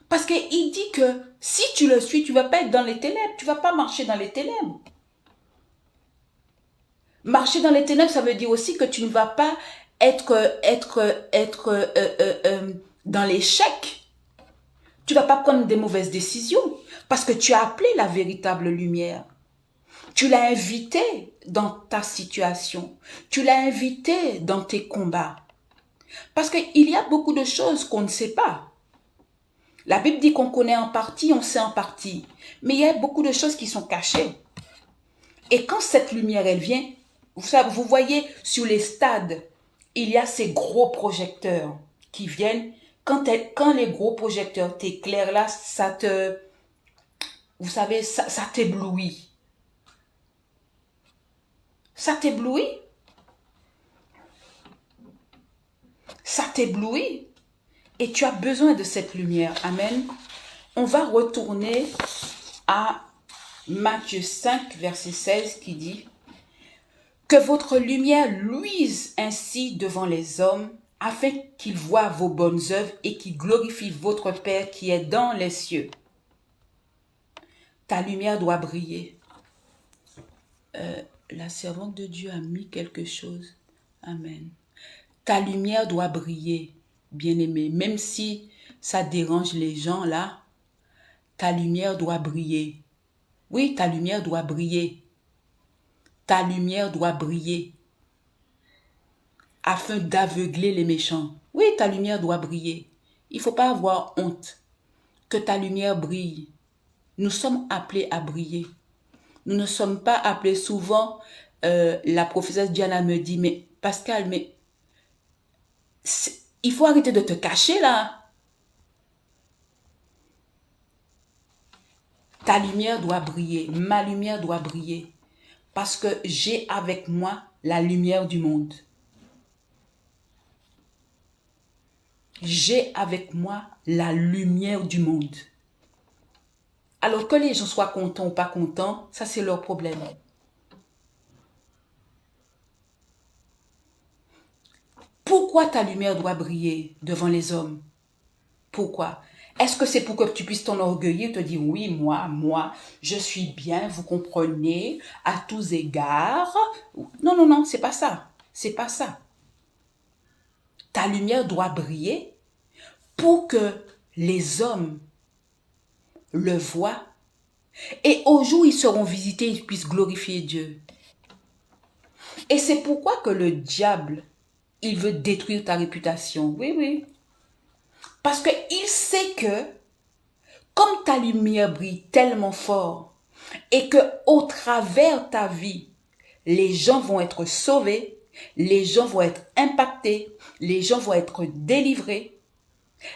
Parce qu'il dit que si tu le suis, tu ne vas pas être dans les ténèbres. Tu ne vas pas marcher dans les ténèbres. Marcher dans les ténèbres, ça veut dire aussi que tu ne vas pas être dans l'échec. Tu ne vas pas prendre des mauvaises décisions parce que tu as appelé la véritable lumière. Tu l'as invité dans ta situation. Tu l'as invité dans tes combats. Parce qu'il y a beaucoup de choses qu'on ne sait pas. La Bible dit qu'on connaît en partie, on sait en partie. Mais il y a beaucoup de choses qui sont cachées. Et quand cette lumière, elle vient, vous voyez sur les stades, il y a ces gros projecteurs qui viennent. Quand les gros projecteurs t'éclairent là, ça t'éblouit. Ça t'éblouit. Ça t'éblouit. Et tu as besoin de cette lumière. Amen. On va retourner à Matthieu 5, verset 16 qui dit « Que votre lumière luise ainsi devant les hommes, afin qu'ils voient vos bonnes œuvres et qu'ils glorifient votre Père qui est dans les cieux. » Ta lumière doit briller. La servante de Dieu a mis quelque chose. Amen. Ta lumière doit briller, bien-aimé. Même si ça dérange les gens là, ta lumière doit briller. Oui, ta lumière doit briller. Ta lumière doit briller. Afin d'aveugler les méchants. Oui, ta lumière doit briller. Il ne faut pas avoir honte. Que ta lumière brille. Nous sommes appelés à briller. Nous ne sommes pas appelés souvent. La prophétesse Diana me dit, mais Pascal, mais il faut arrêter de te cacher là. Ta lumière doit briller. Ma lumière doit briller. Parce que j'ai avec moi la lumière du monde. J'ai avec moi la lumière du monde. Alors que les gens soient contents ou pas contents, ça c'est leur problème. Pourquoi ta lumière doit briller devant les hommes? Pourquoi? Est-ce que c'est pour que tu puisses t'enorgueillir, te dire oui, moi, je suis bien, vous comprenez, à tous égards? Non, c'est pas ça. C'est pas ça. Ta lumière doit briller pour que les hommes le voient et au jour où ils seront visités, ils puissent glorifier Dieu. Et c'est pourquoi que le diable, il veut détruire ta réputation. Oui. Parce qu'il sait que, comme ta lumière brille tellement fort, et que au travers ta vie, les gens vont être sauvés, les gens vont être impactés, les gens vont être délivrés,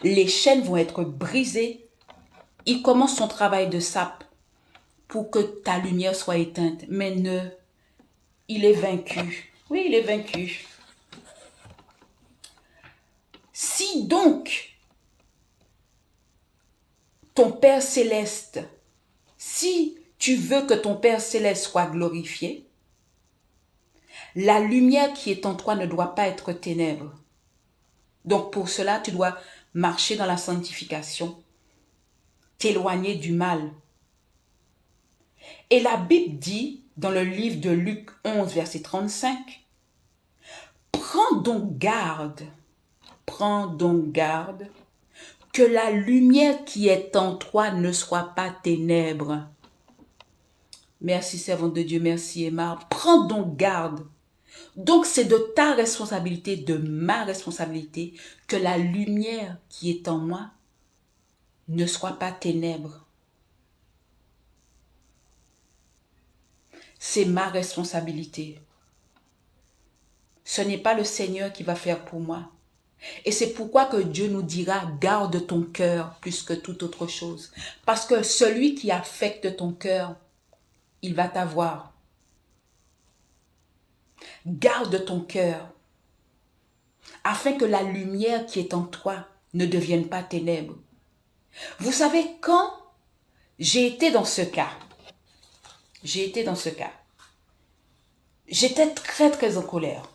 les chaînes vont être brisées. Il commence son travail de sape pour que ta lumière soit éteinte. Mais il est vaincu. Oui, il est vaincu. Si donc, ton Père Céleste, si tu veux que ton Père Céleste soit glorifié, La lumière qui est en toi ne doit pas être ténèbres. Donc pour cela, tu dois marcher dans la sanctification, t'éloigner du mal. Et la Bible dit dans le livre de Luc 11, verset 35, prends donc garde que la lumière qui est en toi ne soit pas ténèbres. Merci, servante de Dieu, merci, Emma. Prends donc garde. Donc, c'est de ta responsabilité, de ma responsabilité, que la lumière qui est en moi ne soit pas ténèbres. C'est ma responsabilité. Ce n'est pas le Seigneur qui va faire pour moi. Et c'est pourquoi que Dieu nous dira, garde ton cœur plus que toute autre chose. Parce que celui qui affecte ton cœur, il va t'avoir. Garde ton cœur, afin que la lumière qui est en toi ne devienne pas ténèbres. Vous savez, quand j'ai été dans ce cas, j'étais très très en colère.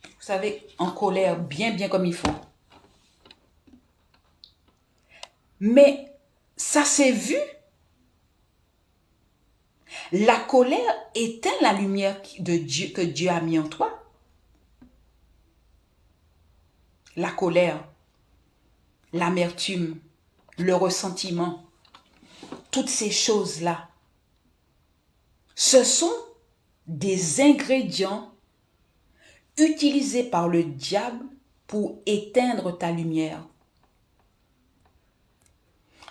Vous savez, en colère, bien comme il faut. Mais ça s'est vu. La colère éteint la lumière de Dieu que Dieu a mis en toi. La colère, l'amertume, le ressentiment, toutes ces choses-là, ce sont des ingrédients utilisés par le diable pour éteindre ta lumière.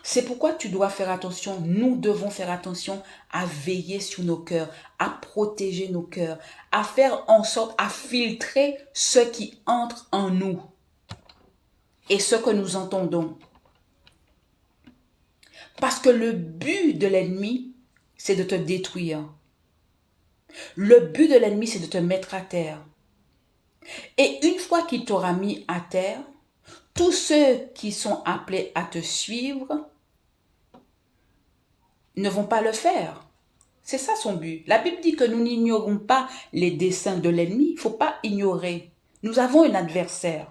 C'est pourquoi tu dois faire attention, nous devons faire attention à veiller sur nos cœurs, à protéger nos cœurs, à faire en sorte, à filtrer ce qui entre en nous et ce que nous entendons. Parce que le but de l'ennemi, c'est de te détruire. Le but de l'ennemi, c'est de te mettre à terre. Et une fois qu'il t'aura mis à terre, tous ceux qui sont appelés à te suivre ne vont pas le faire. C'est ça son but. La Bible dit que nous n'ignorons pas les desseins de l'ennemi. Il ne faut pas ignorer. Nous avons un adversaire.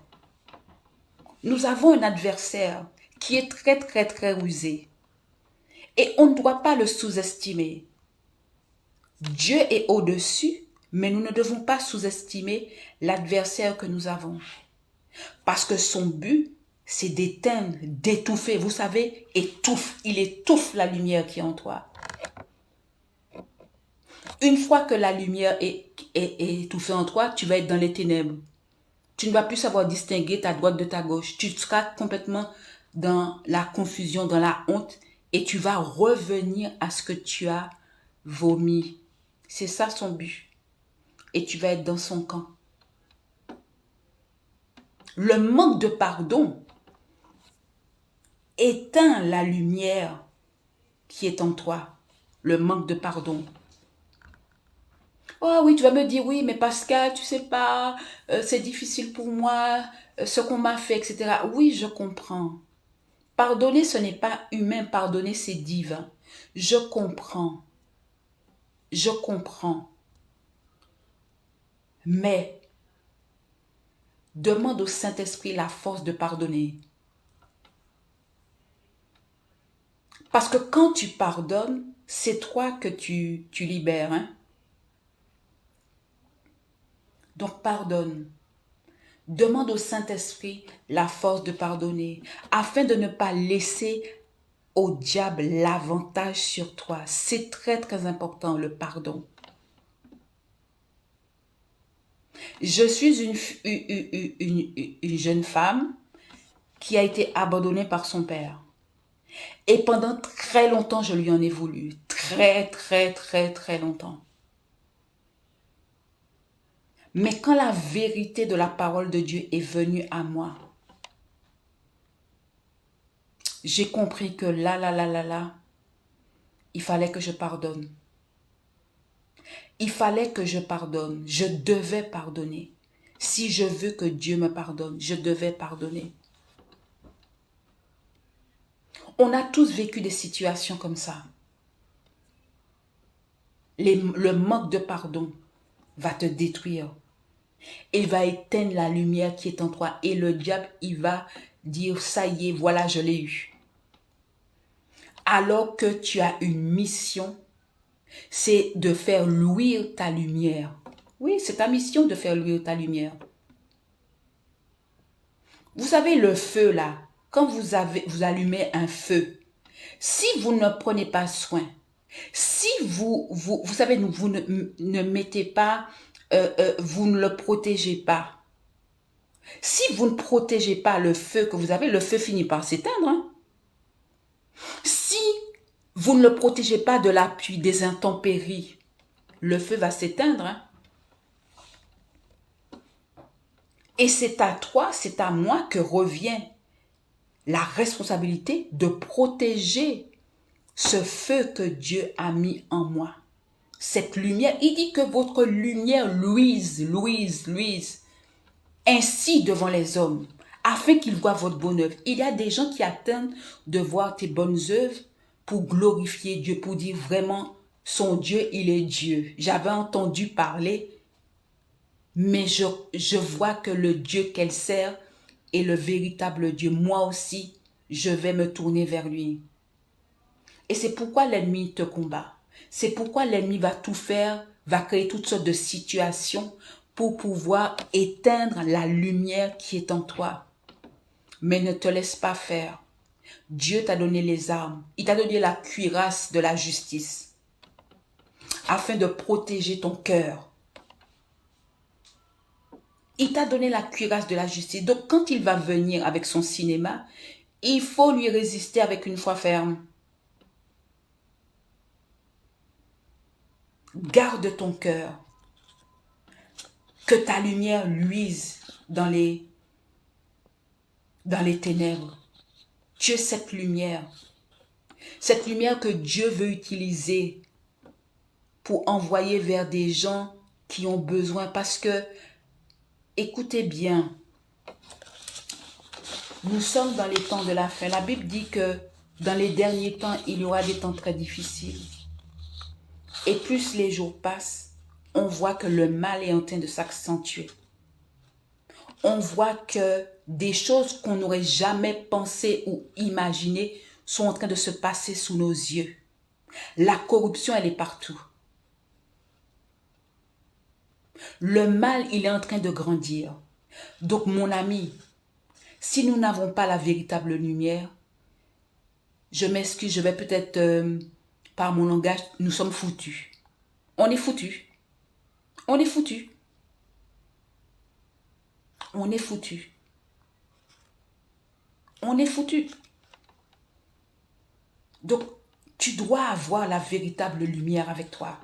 Nous avons un adversaire qui est très, très, très rusé. Et on ne doit pas le sous-estimer. Dieu est au-dessus, mais nous ne devons pas sous-estimer l'adversaire que nous avons. Parce que son but, c'est d'éteindre, d'étouffer. Vous savez, étouffe. Il étouffe la lumière qui est en toi. Une fois que la lumière est étouffée en toi, tu vas être dans les ténèbres. Tu ne vas plus savoir distinguer ta droite de ta gauche. Tu seras complètement dans la confusion, dans la honte, et tu vas revenir à ce que tu as vomi. C'est ça son but. Et tu vas être dans son camp. Le manque de pardon éteint la lumière qui est en toi. Le manque de pardon. Oh oui, tu vas me dire, oui, mais Pascal, tu sais pas, c'est difficile pour moi, ce qu'on m'a fait, etc. Oui, je comprends. Pardonner, ce n'est pas humain, pardonner, c'est divin. Je comprends. Je comprends. Mais demande au Saint-Esprit la force de pardonner. Parce que quand tu pardonnes, c'est toi que tu libères. Hein? Donc pardonne. Demande au Saint-Esprit la force de pardonner afin de ne pas laisser au diable l'avantage sur toi. C'est très très important le pardon. Je suis une jeune femme qui a été abandonnée par son père. Et pendant très longtemps, je lui en ai voulu. Très, très, très, très longtemps. Mais quand la vérité de la parole de Dieu est venue à moi, j'ai compris que là, il fallait que je pardonne. Il fallait que je pardonne. Je devais pardonner. Si je veux que Dieu me pardonne, je devais pardonner. On a tous vécu des situations comme ça. Le manque de pardon. va te détruire et va éteindre la lumière qui est en toi. Et le diable, il va dire, ça y est, voilà, je l'ai eu. Alors que tu as une mission, c'est de faire luire ta lumière. Oui, c'est ta mission de faire luire ta lumière. Vous savez, le feu là, quand vous allumez un feu, si vous ne prenez pas soin, si vous savez, vous ne mettez pas, vous ne le protégez pas. Si vous ne protégez pas le feu que vous avez, le feu finit par s'éteindre. Hein. Si vous ne le protégez pas de la pluie, des intempéries, le feu va s'éteindre. Hein. Et c'est à toi, c'est à moi que revient la responsabilité de protéger ce feu que Dieu a mis en moi. Cette lumière, il dit que votre lumière luise ainsi devant les hommes, afin qu'ils voient votre bonne œuvre. Il y a des gens qui attendent de voir tes bonnes œuvres pour glorifier Dieu, pour dire vraiment, son Dieu, il est Dieu. J'avais entendu parler, mais je vois que le Dieu qu'elle sert est le véritable Dieu. Moi aussi, je vais me tourner vers lui. Et c'est pourquoi l'ennemi te combat. C'est pourquoi l'ennemi va tout faire, va créer toutes sortes de situations pour pouvoir éteindre la lumière qui est en toi. Mais ne te laisse pas faire. Dieu t'a donné les armes. Il t'a donné la cuirasse de la justice afin de protéger ton cœur. Il t'a donné la cuirasse de la justice. Donc quand il va venir avec son cinéma, il faut lui résister avec une foi ferme. Garde ton cœur. Que ta lumière luise dans les ténèbres. Tu es cette lumière que Dieu veut utiliser pour envoyer vers des gens qui ont besoin. Parce que, écoutez bien, nous sommes dans les temps de la fin. La Bible dit que dans les derniers temps, il y aura des temps très difficiles. Et plus les jours passent, on voit que le mal est en train de s'accentuer. On voit que des choses qu'on n'aurait jamais pensé ou imaginé sont en train de se passer sous nos yeux. La corruption, elle est partout. Le mal, il est en train de grandir. Donc, mon ami, si nous n'avons pas la véritable lumière, je m'excuse, je vais peut-être, par mon langage, nous sommes foutus. On est foutus. On est foutus. On est foutus. On est foutus. Donc, tu dois avoir la véritable lumière avec toi.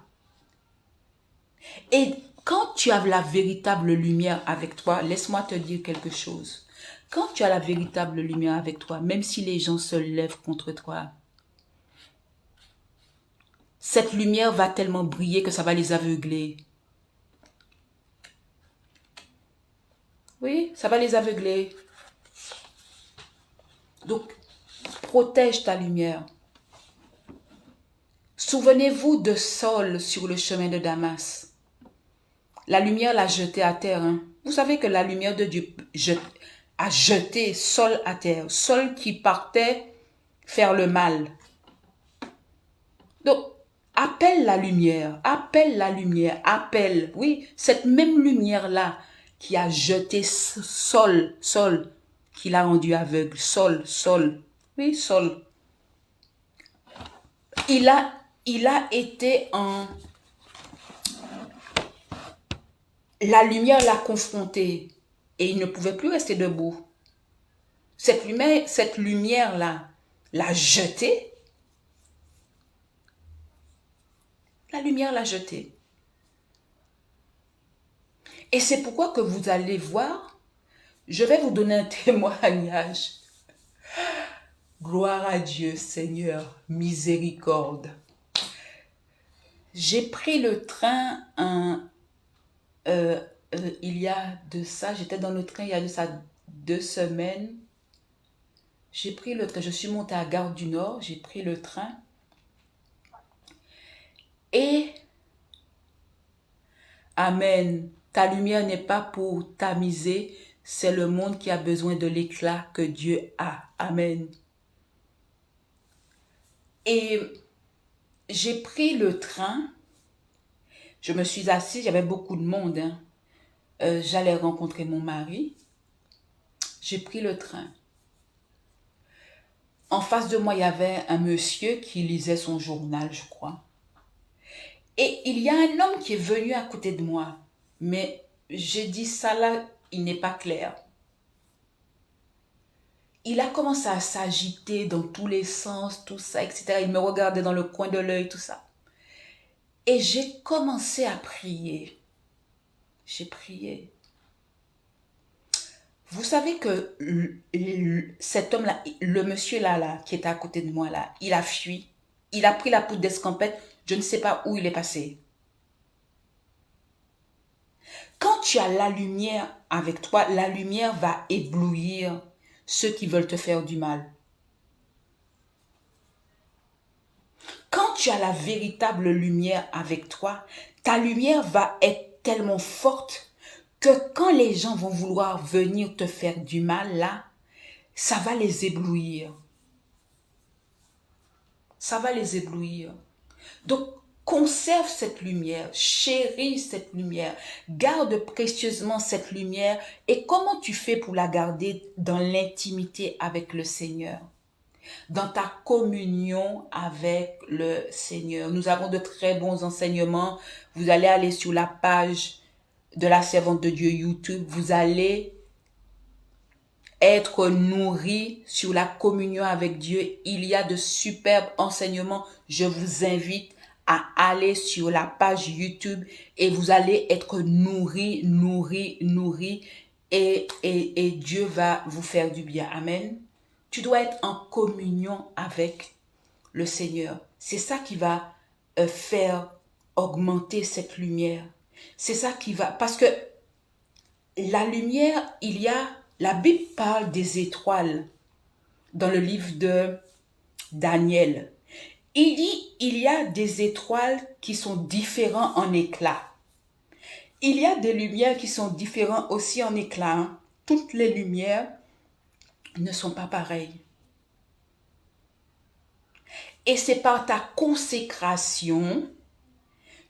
Et quand tu as la véritable lumière avec toi, laisse-moi te dire quelque chose. Quand tu as la véritable lumière avec toi, même si les gens se lèvent contre toi, cette lumière va tellement briller que ça va les aveugler. Oui, ça va les aveugler. Donc, protège ta lumière. Souvenez-vous de Saul sur le chemin de Damas. La lumière l'a jeté à terre. Hein. Vous savez que la lumière de Dieu a jeté Saul à terre. Saul qui partait faire le mal. Donc, appelle la lumière, appelle. Oui, cette même lumière-là qui a jeté Saul, qui l'a rendu aveugle. Saul. Oui, Saul. Il a été en... La lumière l'a confronté et il ne pouvait plus rester debout. Cette lumière-là l'a jeté. La lumière l'a jeté. Et c'est pourquoi que vous allez voir, je vais vous donner un témoignage. Gloire à Dieu, Seigneur, miséricorde. J'ai pris le train il y a de ça, j'étais dans le train il y a de ça 2 semaines. J'ai pris le train, je suis montée à Gare du Nord, j'ai pris le train. Et Amen. Ta lumière n'est pas pour tamiser, c'est le monde qui a besoin de l'éclat que Dieu a. Amen. Et j'ai pris le train, je me suis assise, il y avait beaucoup de monde, hein. J'allais rencontrer mon mari. J'ai pris le train. En face de moi, il y avait un monsieur qui lisait son journal, je crois. Et il y a un homme qui est venu à côté de moi. Mais j'ai dit, ça là, il n'est pas clair. Il a commencé à s'agiter dans tous les sens, tout ça, etc. Il me regardait dans le coin de l'œil, tout ça. Et j'ai commencé à prier. J'ai prié. Vous savez que cet homme-là, le monsieur-là, qui était à côté de moi, là, il a fui. Il a pris la poudre d'escampette. Je ne sais pas où il est passé. Quand tu as la lumière avec toi, la lumière va éblouir ceux qui veulent te faire du mal. Quand tu as la véritable lumière avec toi, ta lumière va être tellement forte que quand les gens vont vouloir venir te faire du mal, là, ça va les éblouir. Ça va les éblouir. Donc, conserve cette lumière, chéris cette lumière, garde précieusement cette lumière. Et comment tu fais pour la garder dans l'intimité avec le Seigneur? Dans ta communion avec le Seigneur. Nous avons de très bons enseignements. Vous allez aller sur la page de la servante de Dieu YouTube. Vous allez être nourri sur la communion avec Dieu. Il y a de superbes enseignements. Je vous invite à aller sur la page YouTube et vous allez être nourri et Dieu va vous faire du bien. Amen. Tu dois être en communion avec le Seigneur. C'est ça qui va faire augmenter cette lumière. C'est ça qui va... Parce que la lumière, la Bible parle des étoiles dans le livre de Daniel. Il dit, il y a des étoiles qui sont différentes en éclat. Il y a des lumières qui sont différentes aussi en éclat. Hein. Toutes les lumières ne sont pas pareilles. Et c'est par ta consécration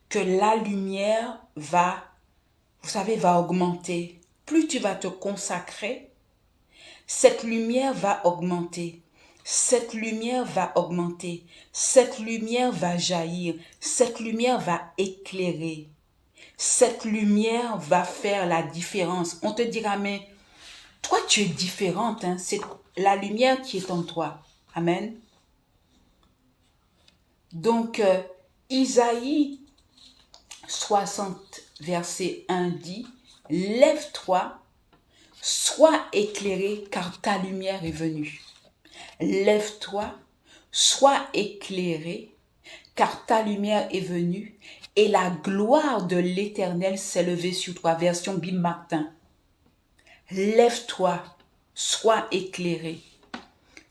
que la lumière va augmenter. Plus tu vas te consacrer, cette lumière va augmenter. Cette lumière va augmenter. Cette lumière va jaillir. Cette lumière va éclairer. Cette lumière va faire la différence. On te dira, mais toi, tu es différente. Hein? C'est la lumière qui est en toi. Amen. Donc, Isaïe 60, verset 1 dit, « Lève-toi, sois éclairé, car ta lumière est venue. » Lève-toi, sois éclairé, car ta lumière est venue, et la gloire de l'Éternel s'est levée sur toi. Version Bible Martin. Lève-toi, sois éclairé.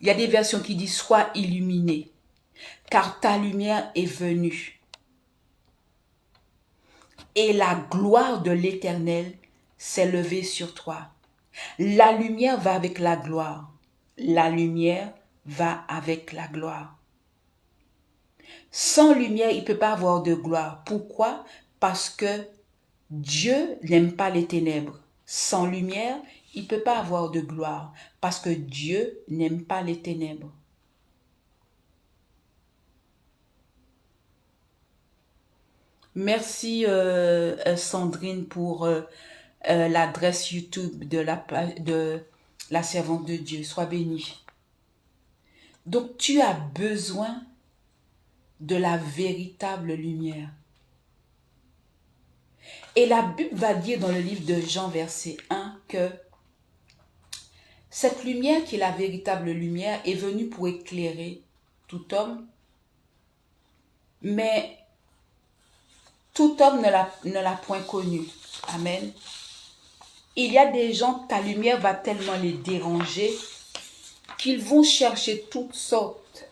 Il y a des versions qui disent « Sois illuminé, car ta lumière est venue. » Et la gloire de l'Éternel s'est levée sur toi. La lumière va avec la gloire. La lumière va avec la gloire. Sans lumière, il ne peut pas avoir de gloire. Pourquoi? Parce que Dieu n'aime pas les ténèbres. Sans lumière, il ne peut pas avoir de gloire. Parce que Dieu n'aime pas les ténèbres. Merci Sandrine pour l'adresse YouTube de la servante de Dieu. Sois bénie. Donc tu as besoin de la véritable lumière. Et la Bible va dire dans le livre de Jean verset 1 que cette lumière qui est la véritable lumière est venue pour éclairer tout homme, mais tout homme ne l'a point connue. Amen. Il y a des gens, ta lumière va tellement les déranger qu'ils vont chercher toutes sortes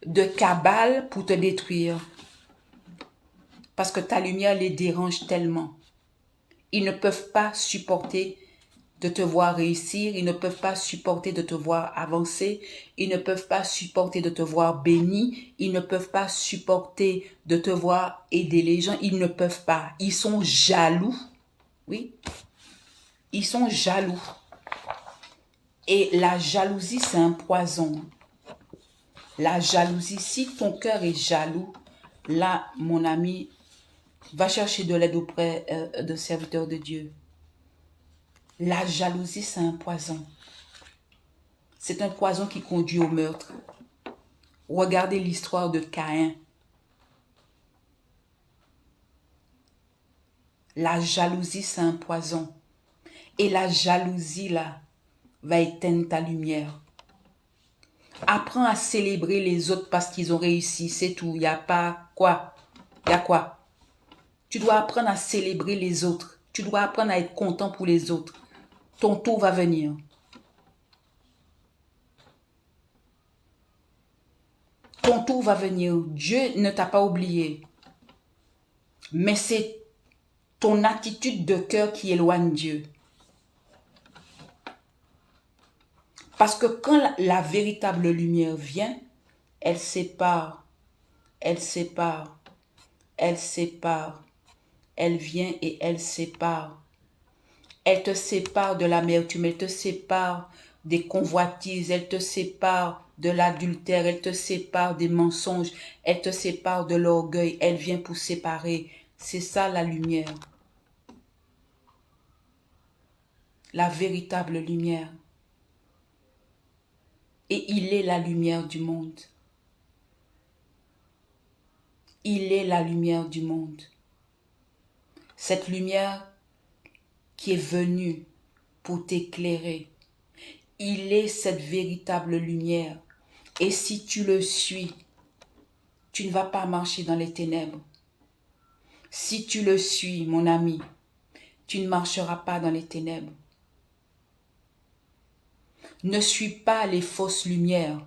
de cabales pour te détruire. Parce que ta lumière les dérange tellement. Ils ne peuvent pas supporter de te voir réussir. Ils ne peuvent pas supporter de te voir avancer. Ils ne peuvent pas supporter de te voir béni. Ils ne peuvent pas supporter de te voir aider les gens. Ils ne peuvent pas. Ils sont jaloux. Oui. Ils sont jaloux. Et la jalousie, c'est un poison. La jalousie, si ton cœur est jaloux, là, mon ami, va chercher de l'aide auprès de serviteurs de Dieu. La jalousie, c'est un poison. C'est un poison qui conduit au meurtre. Regardez l'histoire de Caïn. La jalousie, c'est un poison. Et la jalousie, là, va éteindre ta lumière. Apprends à célébrer les autres parce qu'ils ont réussi, c'est tout. Il n'y a pas quoi. Il y a quoi? Tu dois apprendre à célébrer les autres. Tu dois apprendre à être content pour les autres. Ton tour va venir. Ton tour va venir. Dieu ne t'a pas oublié. Mais c'est ton attitude de cœur qui éloigne Dieu. Parce que quand la véritable lumière vient, elle sépare, elle sépare, elle sépare, elle vient et elle sépare. Elle te sépare de l'amertume, elle te sépare des convoitises, elle te sépare de l'adultère, elle te sépare des mensonges, elle te sépare de l'orgueil, elle vient pour séparer. C'est ça la lumière. La véritable lumière. Et il est la lumière du monde. Il est la lumière du monde. Cette lumière qui est venue pour t'éclairer. Il est cette véritable lumière. Et si tu le suis, tu ne vas pas marcher dans les ténèbres. Si tu le suis, mon ami, tu ne marcheras pas dans les ténèbres. Ne suis pas les fausses lumières.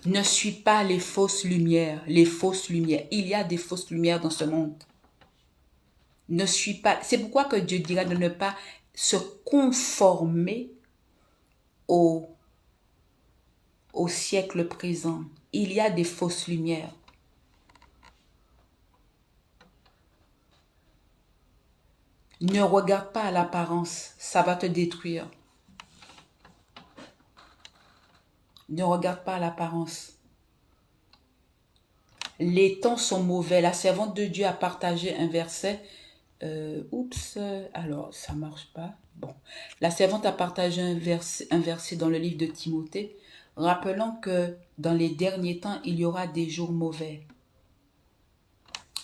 Ne suis pas les fausses lumières. Les fausses lumières. Il y a des fausses lumières dans ce monde. Ne suis pas. C'est pourquoi que Dieu dira de ne pas se conformer au siècle présent. Il y a des fausses lumières. Ne regarde pas à l'apparence, ça va te détruire. Ne regarde pas à l'apparence. Les temps sont mauvais. La servante de Dieu a partagé un verset. Alors ça marche pas. Bon, la servante a partagé un verset dans le livre de Timothée, rappelant que dans les derniers temps, il y aura des jours mauvais.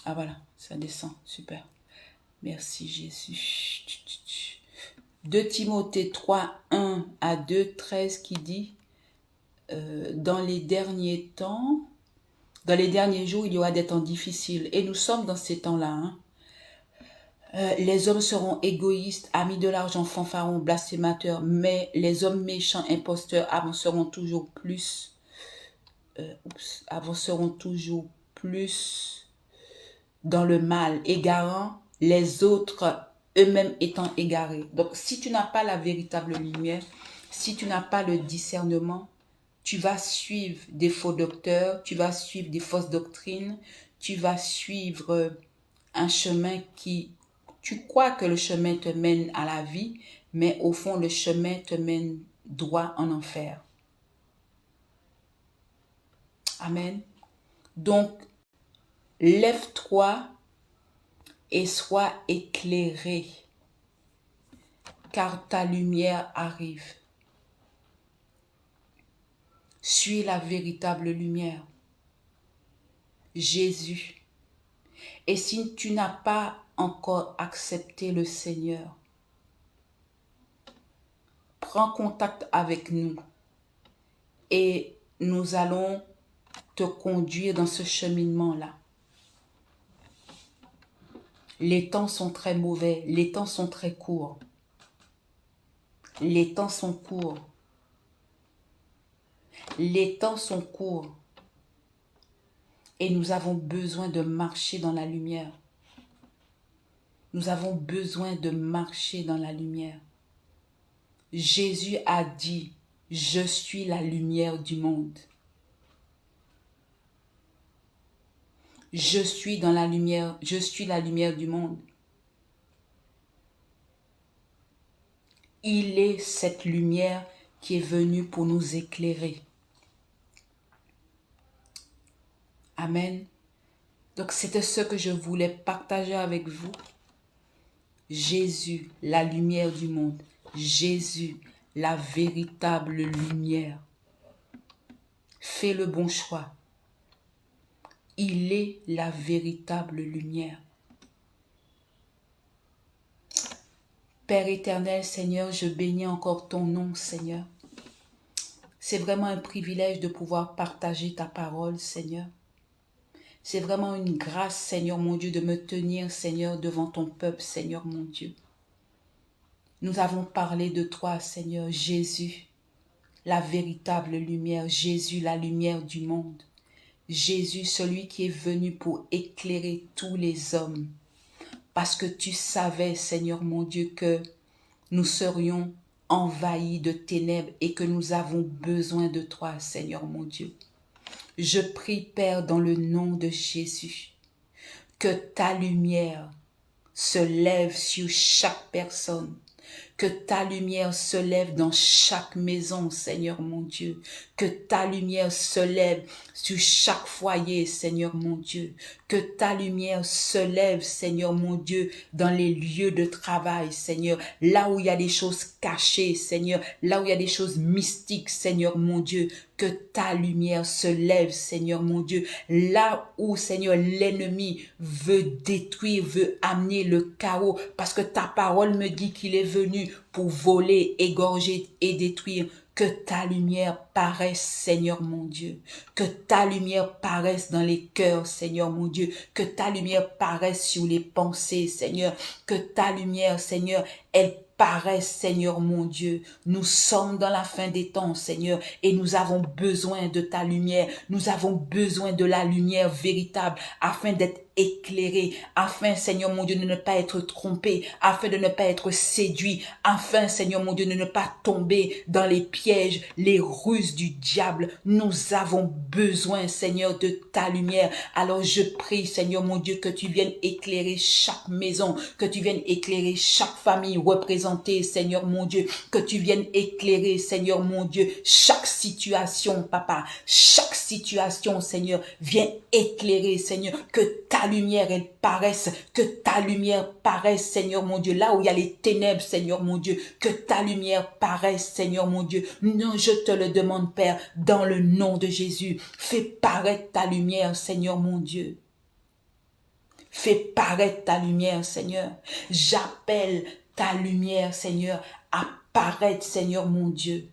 Ah voilà, ça descend, super. Merci Jésus. 2 Timothée 3, 1 à 2, 13 qui dit dans les derniers temps, dans les derniers jours, il y aura des temps difficiles. Et nous sommes dans ces temps-là. Hein. Les hommes seront égoïstes, amis de l'argent, fanfarons, blasphémateurs, mais les hommes méchants, imposteurs, avanceront toujours plus dans le mal, égarant les autres, eux-mêmes étant égarés. Donc, si tu n'as pas la véritable lumière, si tu n'as pas le discernement, tu vas suivre des faux docteurs, tu vas suivre des fausses doctrines, tu vas suivre un chemin qui... Tu crois que le chemin te mène à la vie, mais au fond, le chemin te mène droit en enfer. Amen. Donc, lève-toi et sois éclairé, car ta lumière arrive. Suis la véritable lumière, Jésus. Et si tu n'as pas encore accepté le Seigneur, prends contact avec nous et nous allons te conduire dans ce cheminement-là. Les temps sont très mauvais, les temps sont très courts. Les temps sont courts. Les temps sont courts. Et nous avons besoin de marcher dans la lumière. Nous avons besoin de marcher dans la lumière. Jésus a dit, « Je suis la lumière du monde. » Je suis dans la lumière, je suis la lumière du monde. Il est cette lumière qui est venue pour nous éclairer. Amen. Donc c'était ce que je voulais partager avec vous. Jésus, la lumière du monde. Jésus, la véritable lumière. Fais le bon choix. Il est la véritable lumière. Père éternel, Seigneur, je bénis encore ton nom, Seigneur. C'est vraiment un privilège de pouvoir partager ta parole, Seigneur. C'est vraiment une grâce, Seigneur mon Dieu, de me tenir, Seigneur, devant ton peuple, Seigneur mon Dieu. Nous avons parlé de toi, Seigneur, Jésus, la véritable lumière, Jésus, la lumière du monde. Jésus, celui qui est venu pour éclairer tous les hommes. Parce que tu savais, Seigneur mon Dieu, que nous serions envahis de ténèbres et que nous avons besoin de toi, Seigneur mon Dieu. Je prie, Père, dans le nom de Jésus, que ta lumière se lève sur chaque personne, que ta lumière se lève dans chaque maison, Seigneur mon Dieu. Que ta lumière se lève sur chaque foyer, Seigneur mon Dieu. Que ta lumière se lève, Seigneur mon Dieu, dans les lieux de travail, Seigneur. Là où il y a des choses cachées, Seigneur. Là où il y a des choses mystiques, Seigneur mon Dieu. Que ta lumière se lève, Seigneur mon Dieu. Là où, Seigneur, l'ennemi veut détruire, veut amener le chaos. Parce que ta parole me dit qu'il est venu pour voler, égorger et détruire. Que ta lumière paraisse, Seigneur mon Dieu. Que ta lumière paraisse dans les cœurs, Seigneur mon Dieu. Que ta lumière paraisse sur les pensées, Seigneur. Que ta lumière, Seigneur, elle paraisse, Seigneur mon Dieu. Nous sommes dans la fin des temps, Seigneur, et nous avons besoin de ta lumière. Nous avons besoin de la lumière véritable afin d'être éclairé, afin, Seigneur mon Dieu, de ne pas être trompé, afin de ne pas être séduit, afin, Seigneur mon Dieu, de ne pas tomber dans les pièges, les ruses du diable. Nous avons besoin, Seigneur, de ta lumière. Alors je prie, Seigneur mon Dieu, que tu viennes éclairer chaque maison, que tu viennes éclairer chaque famille représentée, Seigneur mon Dieu, que tu viennes éclairer, Seigneur mon Dieu, chaque situation, Papa, chaque situation, Seigneur, viens éclairer, Seigneur, que ta lumière, elle paraisse, que ta lumière paraisse, Seigneur mon Dieu, là où il y a les ténèbres, Seigneur mon Dieu, que ta lumière paraisse, Seigneur mon Dieu. Non, je te le demande, Père, dans le nom de Jésus. Fais paraître ta lumière, Seigneur mon Dieu. Fais paraître ta lumière, Seigneur. J'appelle ta lumière, Seigneur, à paraître, Seigneur mon Dieu.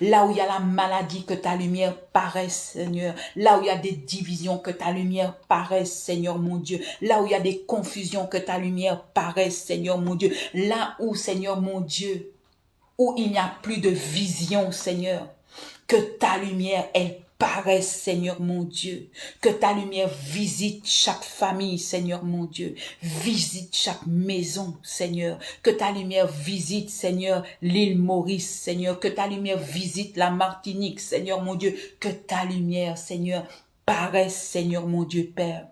Là où il y a la maladie, que ta lumière paraisse, Seigneur. Là où il y a des divisions, que ta lumière paraisse, Seigneur mon Dieu. Là où il y a des confusions, que ta lumière paraisse, Seigneur mon Dieu. Là où, Seigneur mon Dieu, où il n'y a plus de vision, Seigneur, que ta lumière, elle paraisse, Seigneur mon Dieu. Que ta lumière visite chaque famille, Seigneur mon Dieu. Visite chaque maison, Seigneur. Que ta lumière visite, Seigneur, l'île Maurice, Seigneur. Que ta lumière visite la Martinique, Seigneur mon Dieu. Que ta lumière, Seigneur, paraisse, Seigneur mon Dieu, Père.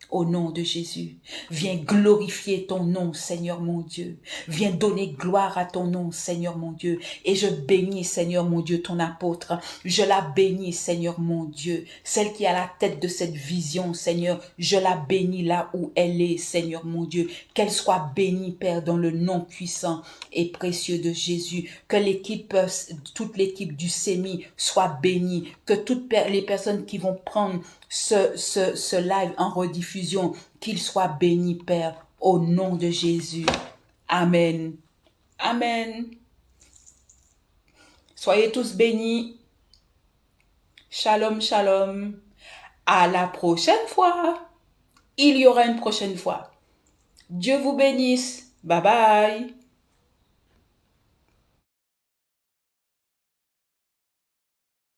Au nom de Jésus, viens glorifier ton nom, Seigneur mon Dieu. Viens donner gloire à ton nom, Seigneur mon Dieu. Et je bénis, Seigneur mon Dieu, ton apôtre. Je la bénis, Seigneur mon Dieu. Celle qui est à la tête de cette vision, Seigneur, je la bénis là où elle est, Seigneur mon Dieu. Qu'elle soit bénie, Père, dans le nom puissant et précieux de Jésus. Que l'équipe, toute l'équipe du SEMI soit bénie. Que toutes les personnes qui vont prendre ce live en rediffusion, qu'il soit béni, Père, au nom de Jésus. Amen. Amen. Soyez tous bénis. Shalom, shalom. À la prochaine fois. Il y aura une prochaine fois. Dieu vous bénisse. Bye bye.